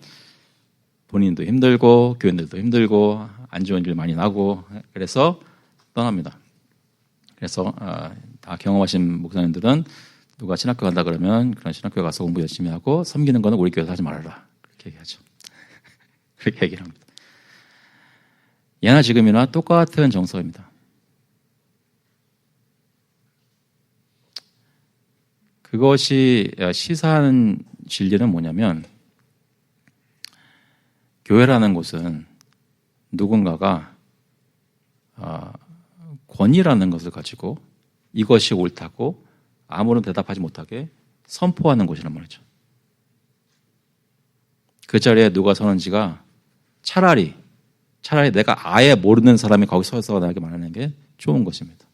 본인도 힘들고 교인들도 힘들고 안 좋은 일 많이 나고 그래서 떠납니다. 그래서 다 경험하신 목사님들은 누가 신학교 간다 그러면 그런 신학교 가서 공부 열심히 하고 섬기는 거는 우리 교회에서 하지 말아라. 그렇게 얘기하죠. 그렇게 얘기를 합니다. 예나 지금이나 똑같은 정서입니다. 그것이 시사하는 진리는 뭐냐면, 교회라는 곳은 누군가가 권위라는 것을 가지고 이것이 옳다고 아무런 대답하지 못하게 선포하는 곳이란 말이죠. 그 자리에 누가 서는지가 차라리 내가 아예 모르는 사람이 거기 서서 나에게 말하는 게 좋은 것입니다.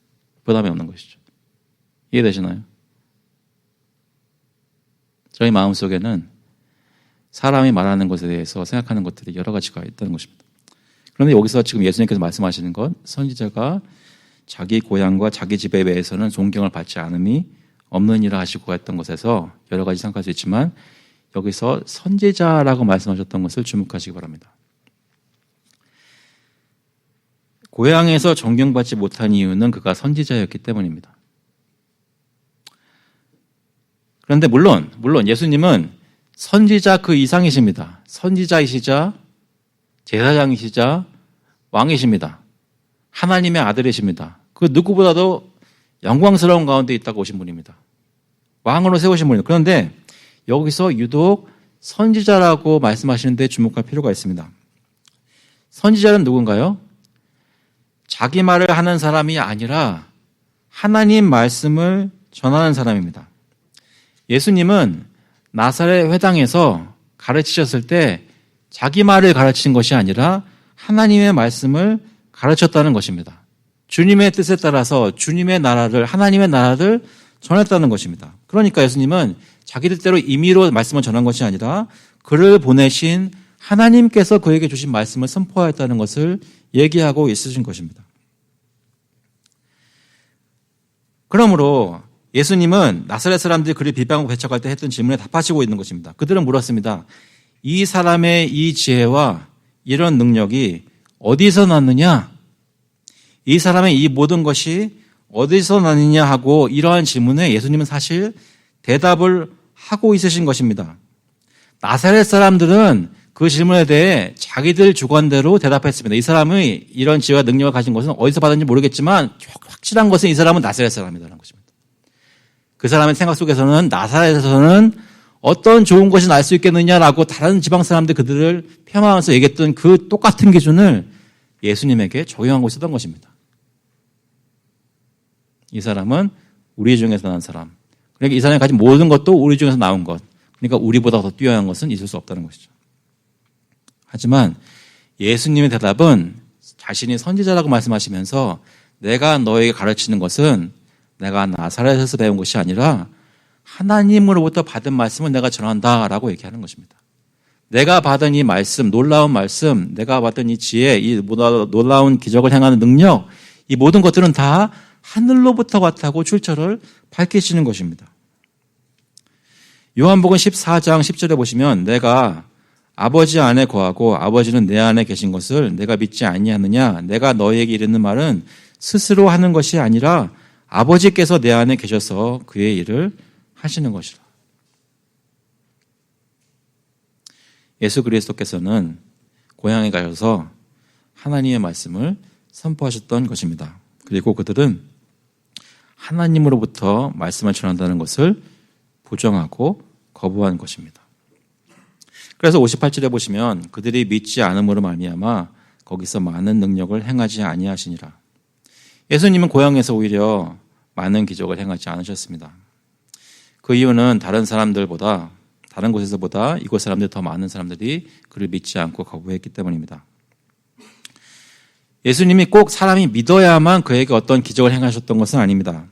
부담이 없는 것이죠. 이해되시나요? 저희 마음속에는 사람이 말하는 것에 대해서 생각하는 것들이 여러 가지가 있다는 것입니다. 그런데 여기서 지금 예수님께서 말씀하시는 건 선지자가 자기 고향과 자기 집에 대해서는 존경을 받지 않음이 없느니라 하시고 했던 것에서 여러 가지 생각할 수 있지만 여기서 선지자라고 말씀하셨던 것을 주목하시기 바랍니다. 고향에서 존경받지 못한 이유는 그가 선지자였기 때문입니다. 그런데 물론 예수님은 선지자 그 이상이십니다. 선지자이시자 제사장이시자 왕이십니다. 하나님의 아들이십니다. 그 누구보다도 영광스러운 가운데 있다고 오신 분입니다. 왕으로 세우신 분입니다. 그런데 여기서 유독 선지자라고 말씀하시는데 주목할 필요가 있습니다. 선지자는 누군가요? 자기 말을 하는 사람이 아니라 하나님 말씀을 전하는 사람입니다. 예수님은 나사렛 회당에서 가르치셨을 때 자기 말을 가르친 것이 아니라 하나님의 말씀을 가르쳤다는 것입니다. 주님의 뜻에 따라서 주님의 나라를, 하나님의 나라를 전했다는 것입니다. 그러니까 예수님은 자기 뜻대로 임의로 말씀을 전한 것이 아니라 그를 보내신 하나님께서 그에게 주신 말씀을 선포하였다는 것을 얘기하고 있으신 것입니다. 그러므로 예수님은 나사렛 사람들이 그를 비방하고 배척할 때 했던 질문에 답하시고 있는 것입니다. 그들은 물었습니다. 이 사람의 이 지혜와 이런 능력이 어디서 났느냐? 이 사람의 이 모든 것이 어디서 났느냐 하고 이러한 질문에 예수님은 사실 대답을 하고 있으신 것입니다. 나사렛 사람들은 그 질문에 대해 자기들 주관대로 대답했습니다. 이 사람의 이런 지혜와 능력을 가진 것은 어디서 받았는지 모르겠지만 확실한 것은 이 사람은 나사렛 사람이라는 것입니다. 그 사람의 생각 속에서는 나사렛에서는 어떤 좋은 것이 날 수 있겠느냐라고 다른 지방 사람들 그들을 폄하하면서 얘기했던 그 똑같은 기준을 예수님에게 적용하고 있었던 것입니다. 이 사람은 우리 중에서 난 사람. 그러니까 이 사람이 가진 모든 것도 우리 중에서 나온 것. 그러니까 우리보다 더 뛰어난 것은 있을 수 없다는 것이죠. 하지만 예수님의 대답은 자신이 선지자라고 말씀하시면서 내가 너에게 가르치는 것은 내가 나사렛에서 배운 것이 아니라 하나님으로부터 받은 말씀을 내가 전한다라고 얘기하는 것입니다. 내가 받은 이 말씀, 놀라운 말씀, 내가 받은 이 지혜, 이 놀라운 기적을 행하는 능력, 이 모든 것들은 다 하늘로부터 왔다고 출처를 밝히시는 것입니다. 요한복음 14장 10절에 보시면 내가 아버지 안에 거하고 아버지는 내 안에 계신 것을 내가 믿지 아니하느냐? 내가 너희에게 이르는 말은 스스로 하는 것이 아니라 아버지께서 내 안에 계셔서 그의 일을 하시는 것이라. 예수 그리스도께서는 고향에 가셔서 하나님의 말씀을 선포하셨던 것입니다. 그리고 그들은 하나님으로부터 말씀을 전한다는 것을 부정하고 거부한 것입니다. 그래서 58절에 보시면 그들이 믿지 않음으로 말미암아 거기서 많은 능력을 행하지 아니하시니라. 예수님은 고향에서 오히려 많은 기적을 행하지 않으셨습니다. 그 이유는 다른 사람들보다, 다른 곳에서보다 이곳 사람들 더 많은 사람들이 그를 믿지 않고 거부했기 때문입니다. 예수님이 꼭 사람이 믿어야만 그에게 어떤 기적을 행하셨던 것은 아닙니다.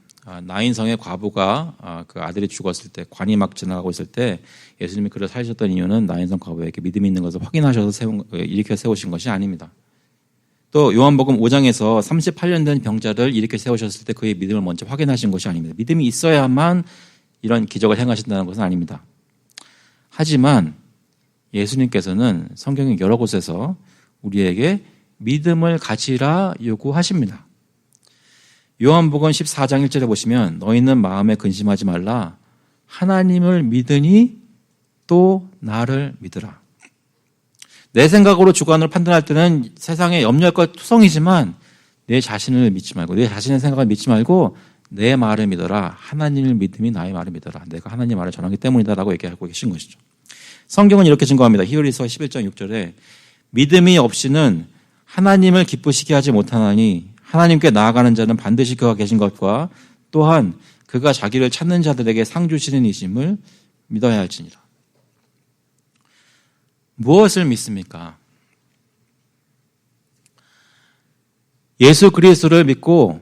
나인성의 과부가 그 아들이 죽었을 때, 관이 막 지나가고 있을 때 예수님이 그를 살리셨던 이유는 나인성 과부에게 믿음이 있는 것을 확인하셔서 일으켜 세우신 것이 아닙니다. 또 요한복음 5장에서 38년 된 병자를 일으켜 세우셨을 때 그의 믿음을 먼저 확인하신 것이 아닙니다. 믿음이 있어야만 이런 기적을 행하신다는 것은 아닙니다. 하지만 예수님께서는 성경의 여러 곳에서 우리에게 믿음을 가지라 요구하십니다. 요한복음 14장 1절에 보시면 너희는 마음에 근심하지 말라. 하나님을 믿으니 또 나를 믿으라. 내 생각으로 주관을 판단할 때는 세상에 염려할 것 투성이지만 내 자신을 믿지 말고, 내 자신의 생각을 믿지 말고 내 말을 믿어라. 하나님을 믿음이 나의 말을 믿어라. 내가 하나님 말을 전하기 때문이다 라고 얘기하고 계신 것이죠. 성경은 이렇게 증거합니다. 히브리서 11장 6절에 믿음이 없이는 하나님을 기쁘시게 하지 못하나니 하나님께 나아가는 자는 반드시 그가 계신 것과 또한 그가 자기를 찾는 자들에게 상 주시는 이심을 믿어야 할지니라. 무엇을 믿습니까? 예수 그리스도를 믿고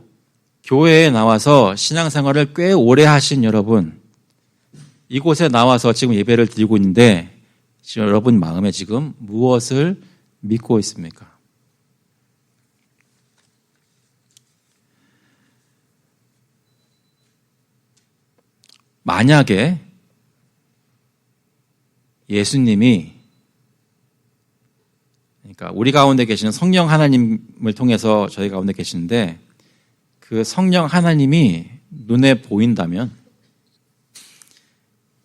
교회에 나와서 신앙생활을 꽤 오래 하신 여러분, 이곳에 나와서 지금 예배를 드리고 있는데 지금 여러분 마음에 지금 무엇을 믿고 있습니까? 만약에 예수님이, 그러니까 우리 가운데 계시는 성령 하나님을 통해서 저희 가운데 계시는데 그 성령 하나님이 눈에 보인다면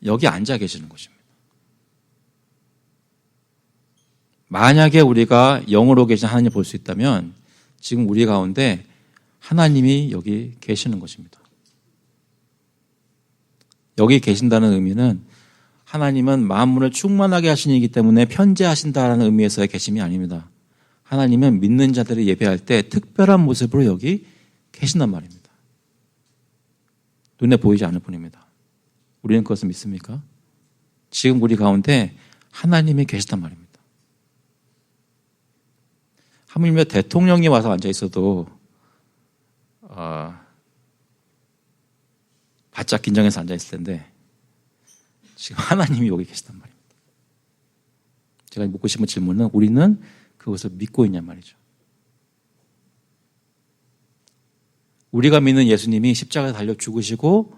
여기 앉아 계시는 것입니다. 만약에 우리가 영으로 계신 하나님을 볼 수 있다면 지금 우리 가운데 하나님이 여기 계시는 것입니다. 여기 계신다는 의미는 하나님은 만물을 충만하게 하시는 이기 때문에 편재하신다라는 의미에서의 계심이 아닙니다. 하나님은 믿는 자들을 예배할 때 특별한 모습으로 여기 계신단 말입니다. 눈에 보이지 않을 뿐입니다. 우리는 그것을 믿습니까? 지금 우리 가운데 하나님이 계시단 말입니다. 하물며 대통령이 와서 앉아 있어도 바짝 긴장해서 앉아 있을 텐데 지금 하나님이 여기 계시단 말입니다. 제가 묻고 싶은 질문은 우리는 그것을 믿고 있냐 말이죠. 우리가 믿는 예수님이 십자가에 달려 죽으시고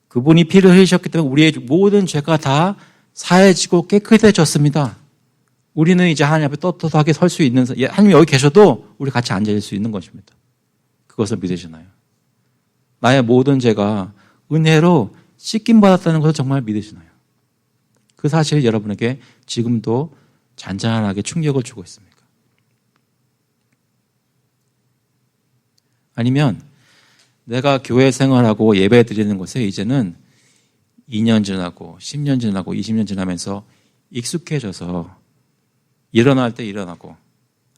그분이 피를 흘리셨기 때문에 우리의 모든 죄가 다 사해지고 깨끗해졌습니다. 우리는 이제 하나님 앞에 떳떳하게 설 수 있는, 하나님이 여기 계셔도 우리 같이 앉아 있을 수 있는 것입니다. 그것을 믿으시나요? 나의 모든 죄가 은혜로 씻김 받았다는 것을 정말 믿으시나요? 그 사실이 여러분에게 지금도 잔잔하게 충격을 주고 있습니까? 아니면 내가 교회 생활하고 예배 드리는 것에 이제는 2년 지나고 10년 지나고 20년 지나면서 익숙해져서 일어날 때 일어나고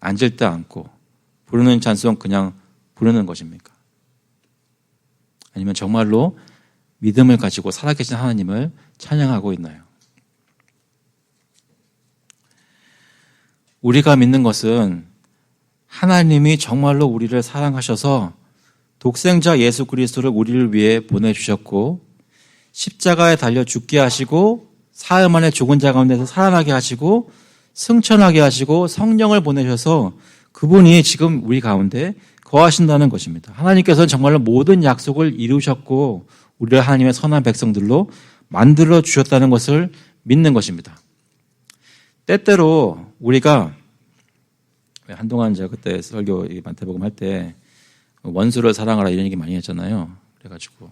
앉을 때 앉고 부르는 찬송 그냥 부르는 것입니까? 아니면 정말로 믿음을 가지고 살아계신 하나님을 찬양하고 있나요? 우리가 믿는 것은 하나님이 정말로 우리를 사랑하셔서 독생자 예수 그리스도를 우리를 위해 보내주셨고 십자가에 달려 죽게 하시고 사흘 만에 죽은 자 가운데서 살아나게 하시고 승천하게 하시고 성령을 보내셔서 그분이 지금 우리 가운데 거하신다는 것입니다. 하나님께서는 정말로 모든 약속을 이루셨고 우리를 하나님의 선한 백성들로 만들어 주셨다는 것을 믿는 것입니다. 때때로 우리가 한동안 제가 그때 설교 마태복음 할 때 원수를 사랑하라 이런 얘기 많이 했잖아요. 그래가지고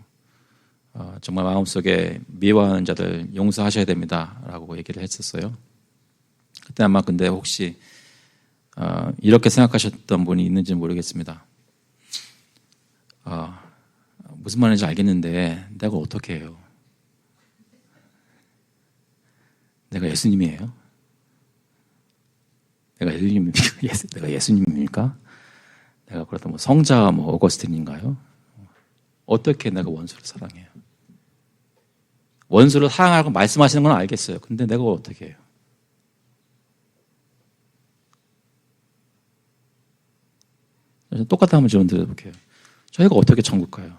정말 마음속에 미워하는 자들 용서하셔야 됩니다라고 얘기를 했었어요. 그때 아마 근데 혹시 이렇게 생각하셨던 분이 있는지 모르겠습니다. 무슨 말인지 알겠는데 내가 어떻게 해요? 내가 예수님이에요? 내가 예수님입니까? 내가 그렇다 뭐 성자 어거스틴인가요? 어떻게 내가 원수를 사랑해요? 원수를 사랑하라고 말씀하시는 건 알겠어요. 근데 내가 어떻게 해요? 똑같은 한번 질문 드려볼게요. 저희가 어떻게 천국 가요?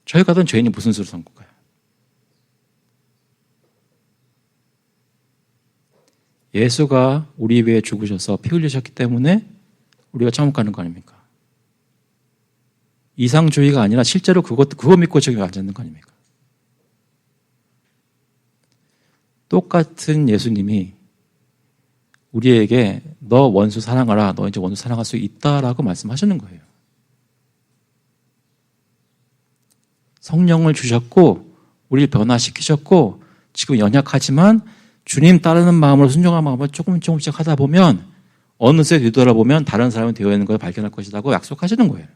저희 가던 죄인이 무슨 수로 천국 가요? 예수가 우리 위해 죽으셔서 피 흘리셨기 때문에 우리가 천국 가는 거 아닙니까? 이상주의가 아니라 실제로 그거 믿고 저기 앉는 거 아닙니까? 똑같은 예수님이 우리에게 너 원수 사랑하라, 너 이제 원수 사랑할 수 있다라고 말씀하시는 거예요. 성령을 주셨고 우리를 변화시키셨고 지금 연약하지만 주님 따르는 마음으로 순종한 마음으로 조금씩 하다 보면 어느새 뒤돌아보면 다른 사람이 되어 있는 걸 발견할 것이라고 약속하시는 거예요.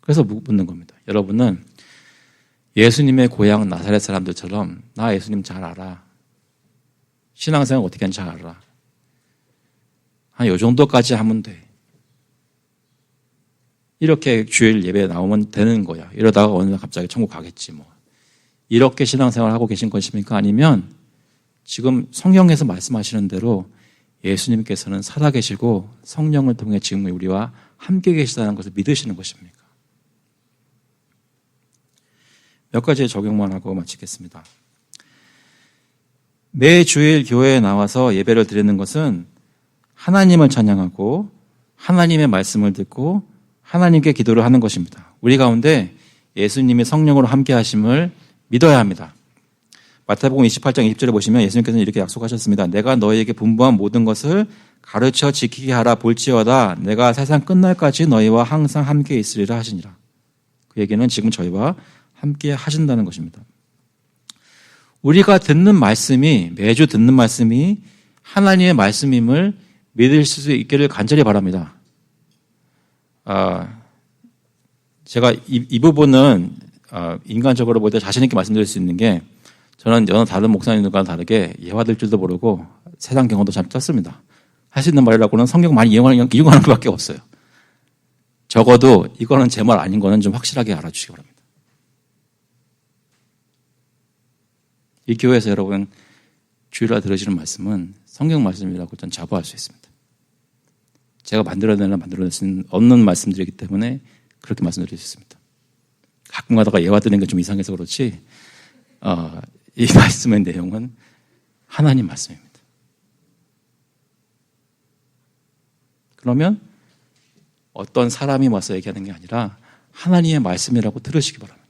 그래서 묻는 겁니다. 여러분은 예수님의 고향 나사렛 사람들처럼 나 예수님 잘 알아. 신앙생활 어떻게 하는지 잘 알아. 한 요 정도까지 하면 돼. 이렇게 주일 예배에 나오면 되는 거야. 이러다가 어느 날 갑자기 천국 가겠지 뭐. 이렇게 신앙생활을 하고 계신 것입니까? 아니면 지금 성경에서 말씀하시는 대로 예수님께서는 살아계시고 성령을 통해 지금 우리와 함께 계시다는 것을 믿으시는 것입니까? 몇 가지 적용만 하고 마치겠습니다. 매 주일 교회에 나와서 예배를 드리는 것은 하나님을 찬양하고 하나님의 말씀을 듣고 하나님께 기도를 하는 것입니다. 우리 가운데 예수님이 성령으로 함께 하심을 믿어야 합니다. 마태복음 28장 20절에 보시면 예수님께서는 이렇게 약속하셨습니다. 내가 너희에게 분부한 모든 것을 가르쳐 지키게 하라 볼지어다 내가 세상 끝날까지 너희와 항상 함께 있으리라 하시니라. 그 얘기는 지금 저희와 함께 하신다는 것입니다. 우리가 듣는 말씀이 매주 듣는 말씀이 하나님의 말씀임을 믿을 수 있기를 간절히 바랍니다. 제가 이 부분은 인간적으로 볼 때 자신 있게 말씀드릴 수 있는 게 저는 여러 다른 목사님들과 다르게 예화될 줄도 모르고 세상 경험도 참 짧습니다. 할 수 있는 말이라고는 성경 많이 이용하는 것밖에 없어요. 적어도 이거는 제 말 아닌 거는 좀 확실하게 알아주시기 바랍니다. 이 교회에서 여러분 주일날 들으시는 말씀은 성경 말씀이라고 저는 자부할 수 있습니다. 제가 만들어낼 수 없는 말씀들이기 때문에 그렇게 말씀드릴 수 있습니다. 가끔 가다가 예화 드리는 게 좀 이상해서 그렇지 이 말씀의 내용은 하나님 말씀입니다. 그러면 어떤 사람이 와서 얘기하는 게 아니라 하나님의 말씀이라고 들으시기 바랍니다.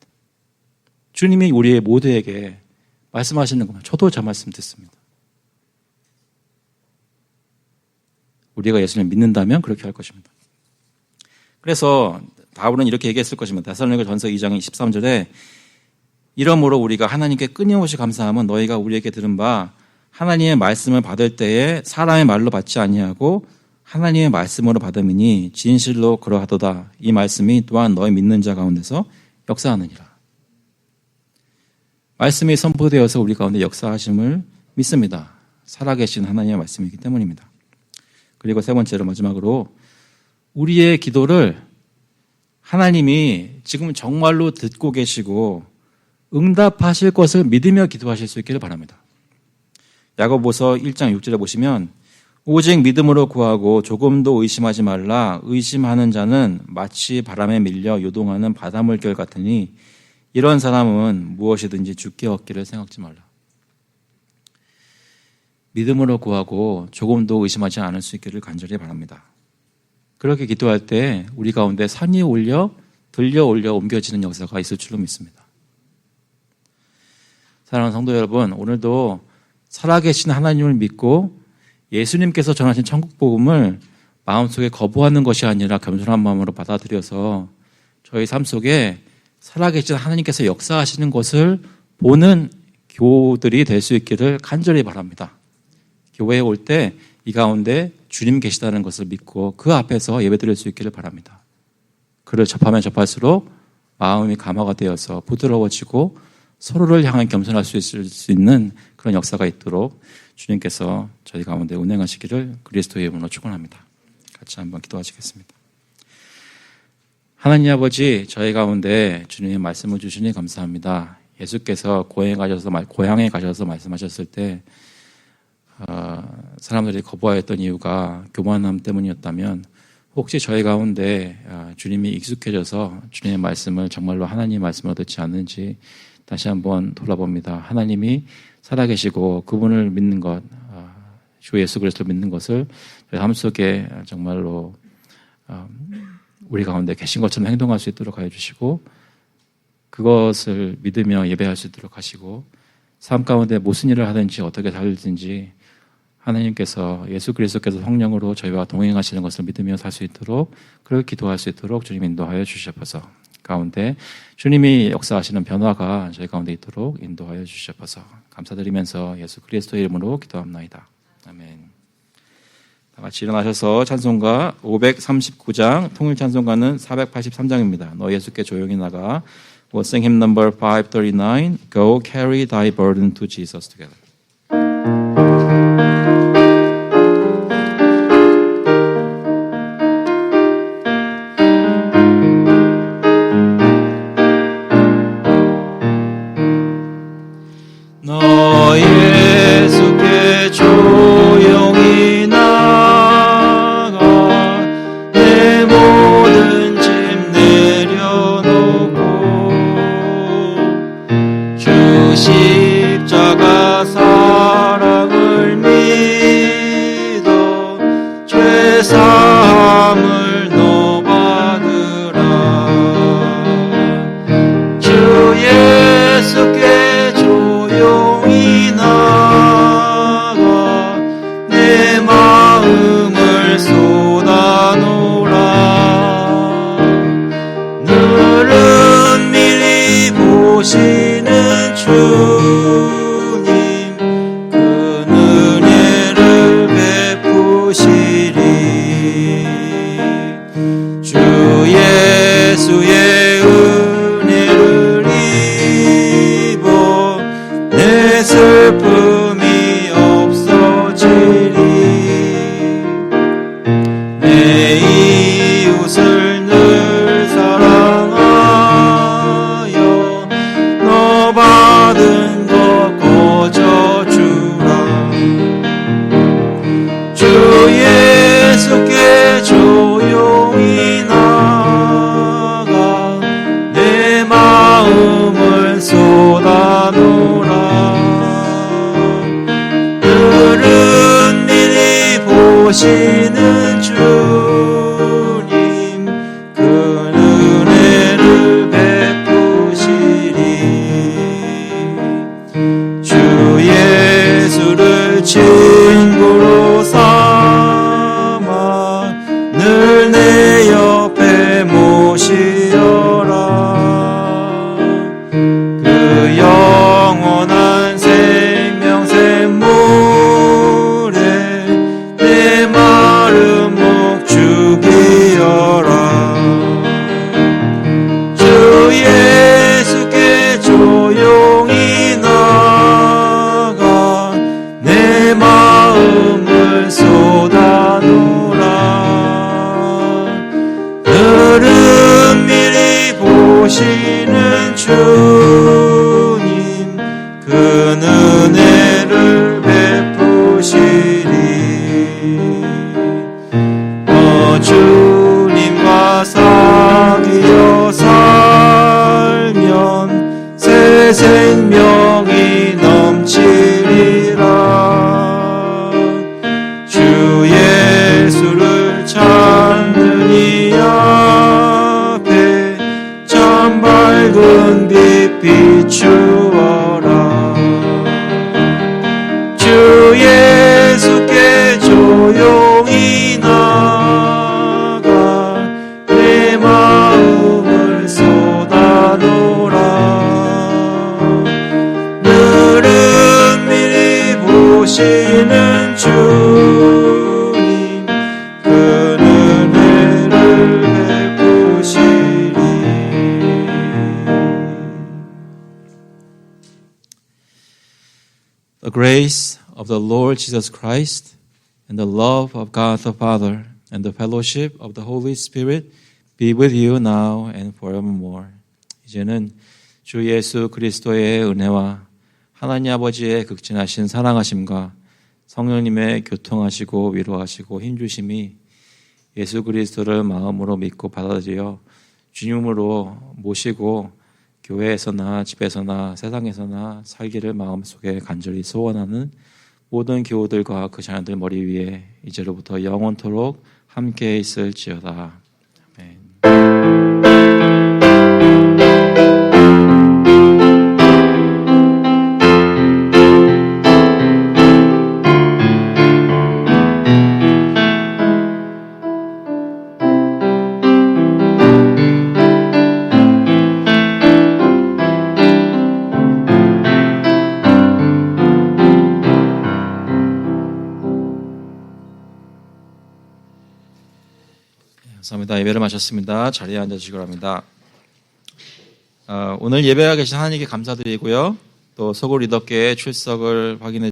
주님이 우리 모두에게 말씀하시는 겁니다. 저도 저 말씀 듣습니다. 우리가 예수님을 믿는다면 그렇게 할 것입니다. 그래서 바울은 이렇게 얘기했을 것입니다. 데살로니가전서 2장 13절에 이러므로 우리가 하나님께 끊임없이 감사함은 너희가 우리에게 들은 바 하나님의 말씀을 받을 때에 사람의 말로 받지 아니하고 하나님의 말씀으로 받음이니 진실로 그러하도다. 이 말씀이 또한 너희 믿는 자 가운데서 역사하느니라. 말씀이 선포되어서 우리 가운데 역사하심을 믿습니다. 살아계신 하나님의 말씀이기 때문입니다. 그리고 세 번째로 마지막으로 우리의 기도를 하나님이 지금 정말로 듣고 계시고 응답하실 것을 믿으며 기도하실 수 있기를 바랍니다. 야고보서 1장 6절에 보시면 오직 믿음으로 구하고 조금도 의심하지 말라. 의심하는 자는 마치 바람에 밀려 요동하는 바닷물결 같으니 이런 사람은 무엇이든지 죽게 얻기를 생각지 말라. 믿음으로 구하고 조금도 의심하지 않을 수 있기를 간절히 바랍니다. 그렇게 기도할 때 우리 가운데 산이 들려 올려 옮겨지는 역사가 있을 줄로 믿습니다. 사랑하는 성도 여러분, 오늘도 살아계신 하나님을 믿고 예수님께서 전하신 천국 복음을 마음속에 거부하는 것이 아니라 겸손한 마음으로 받아들여서 저희 삶 속에 살아계신 하나님께서 역사하시는 것을 보는 교우들이 될 수 있기를 간절히 바랍니다. 교회에 올 때 이 가운데 주님 계시다는 것을 믿고 그 앞에서 예배드릴 수 있기를 바랍니다. 그를 접하면 접할수록 마음이 감화가 되어서 부드러워지고 서로를 향한 겸손할 수 있는 그런 역사가 있도록 주님께서 저희 가운데 운행하시기를 그리스도의 이름으로 축원합니다. 같이 한번 기도하시겠습니다. 하나님 아버지, 저희 가운데 주님의 말씀을 주시니 감사합니다. 예수께서 고향에 가셔서 말씀하셨을 때 사람들이 거부하였던 이유가 교만함 때문이었다면 혹시 저희 가운데 주님이 익숙해져서 주님의 말씀을 정말로 하나님의 말씀으로 듣지 않는지 다시 한번 돌아봅니다. 하나님이 살아계시고 그분을 믿는 것, 주 예수 그리스도를 믿는 것을 저희 삶 속에 정말로 우리 가운데 계신 것처럼 행동할 수 있도록 하여 주시고 그것을 믿으며 예배할 수 있도록 하시고 삶 가운데 무슨 일을 하든지 어떻게 살든지 하나님께서 예수 그리스도께서 성령으로 저희와 동행하시는 것을 믿으며 살 수 있도록 그렇게 기도할 수 있도록 주님 인도하여 주시옵소서. 가운데 주님이 역사하시는 변화가 저희 가운데 있도록 인도하여 주시옵소서. 감사드리면서 예수 그리스도의 이름으로 기도합나이다. 아멘. 다 같이 일어나셔서 찬송가 539장 통일 찬송가는 483장입니다. 너 예수께 조용히 나가. We'll sing hymn number 539. Go carry thy burden to Jesus together. 너 예수께 조용히 나가 내 모든 짐 내려놓고 주 십자가 사랑을 믿어 죄 사함을 너 받으라. 주 예수께 조용히 나가 내 마음을 쏟아놓으라. 너를 미리 보시는 주님 그 은혜를 베푸시리. 주 예수의 친구로 삼아 늘 내 옆에 모시어라. 그 영원한 생명 샘물에 내 마름 목 죽이어라. 주 예수께 조용히 나가 내 마음을 쏟아놓으라. 그는 미리 보시는 주님, 그 은혜를 베푸시리. 주님과 사귀어 살면 새 생명이 넘치리라. 주 예수를 찾는 이 앞에 참 밝은 빛 비추어라. 주 예수께 조용히 나가 내 마음을 쏟아놓으라. 늘은 미리 보시는 주님, 그 은혜를 베푸시리. The grace of the Lord Jesus Christ and the love of God the Father and the fellowship of the Holy Spirit be with you now and forevermore. 이제는 주 예수 그리스도의 은혜와 하나님 아버지의 극진하신 사랑하심과 성령님의 교통하시고 위로하시고 힘주심이 예수 그리스도를 마음으로 믿고 받아들여 주님으로 모시고 교회에서나 집에서나 세상에서나 살기를 마음속에 간절히 소원하는 모든 교우들과 그 자녀들 머리 위에 이제로부터 영원토록 함께 있을지어다. 아멘. 감사합니다. 예배를 마쳤습니다. 자리에 앉아주시기 바랍니다. 오늘 예배가 계신 하나님께 감사드리고요. 또 서구 리더께의 출석을 확인해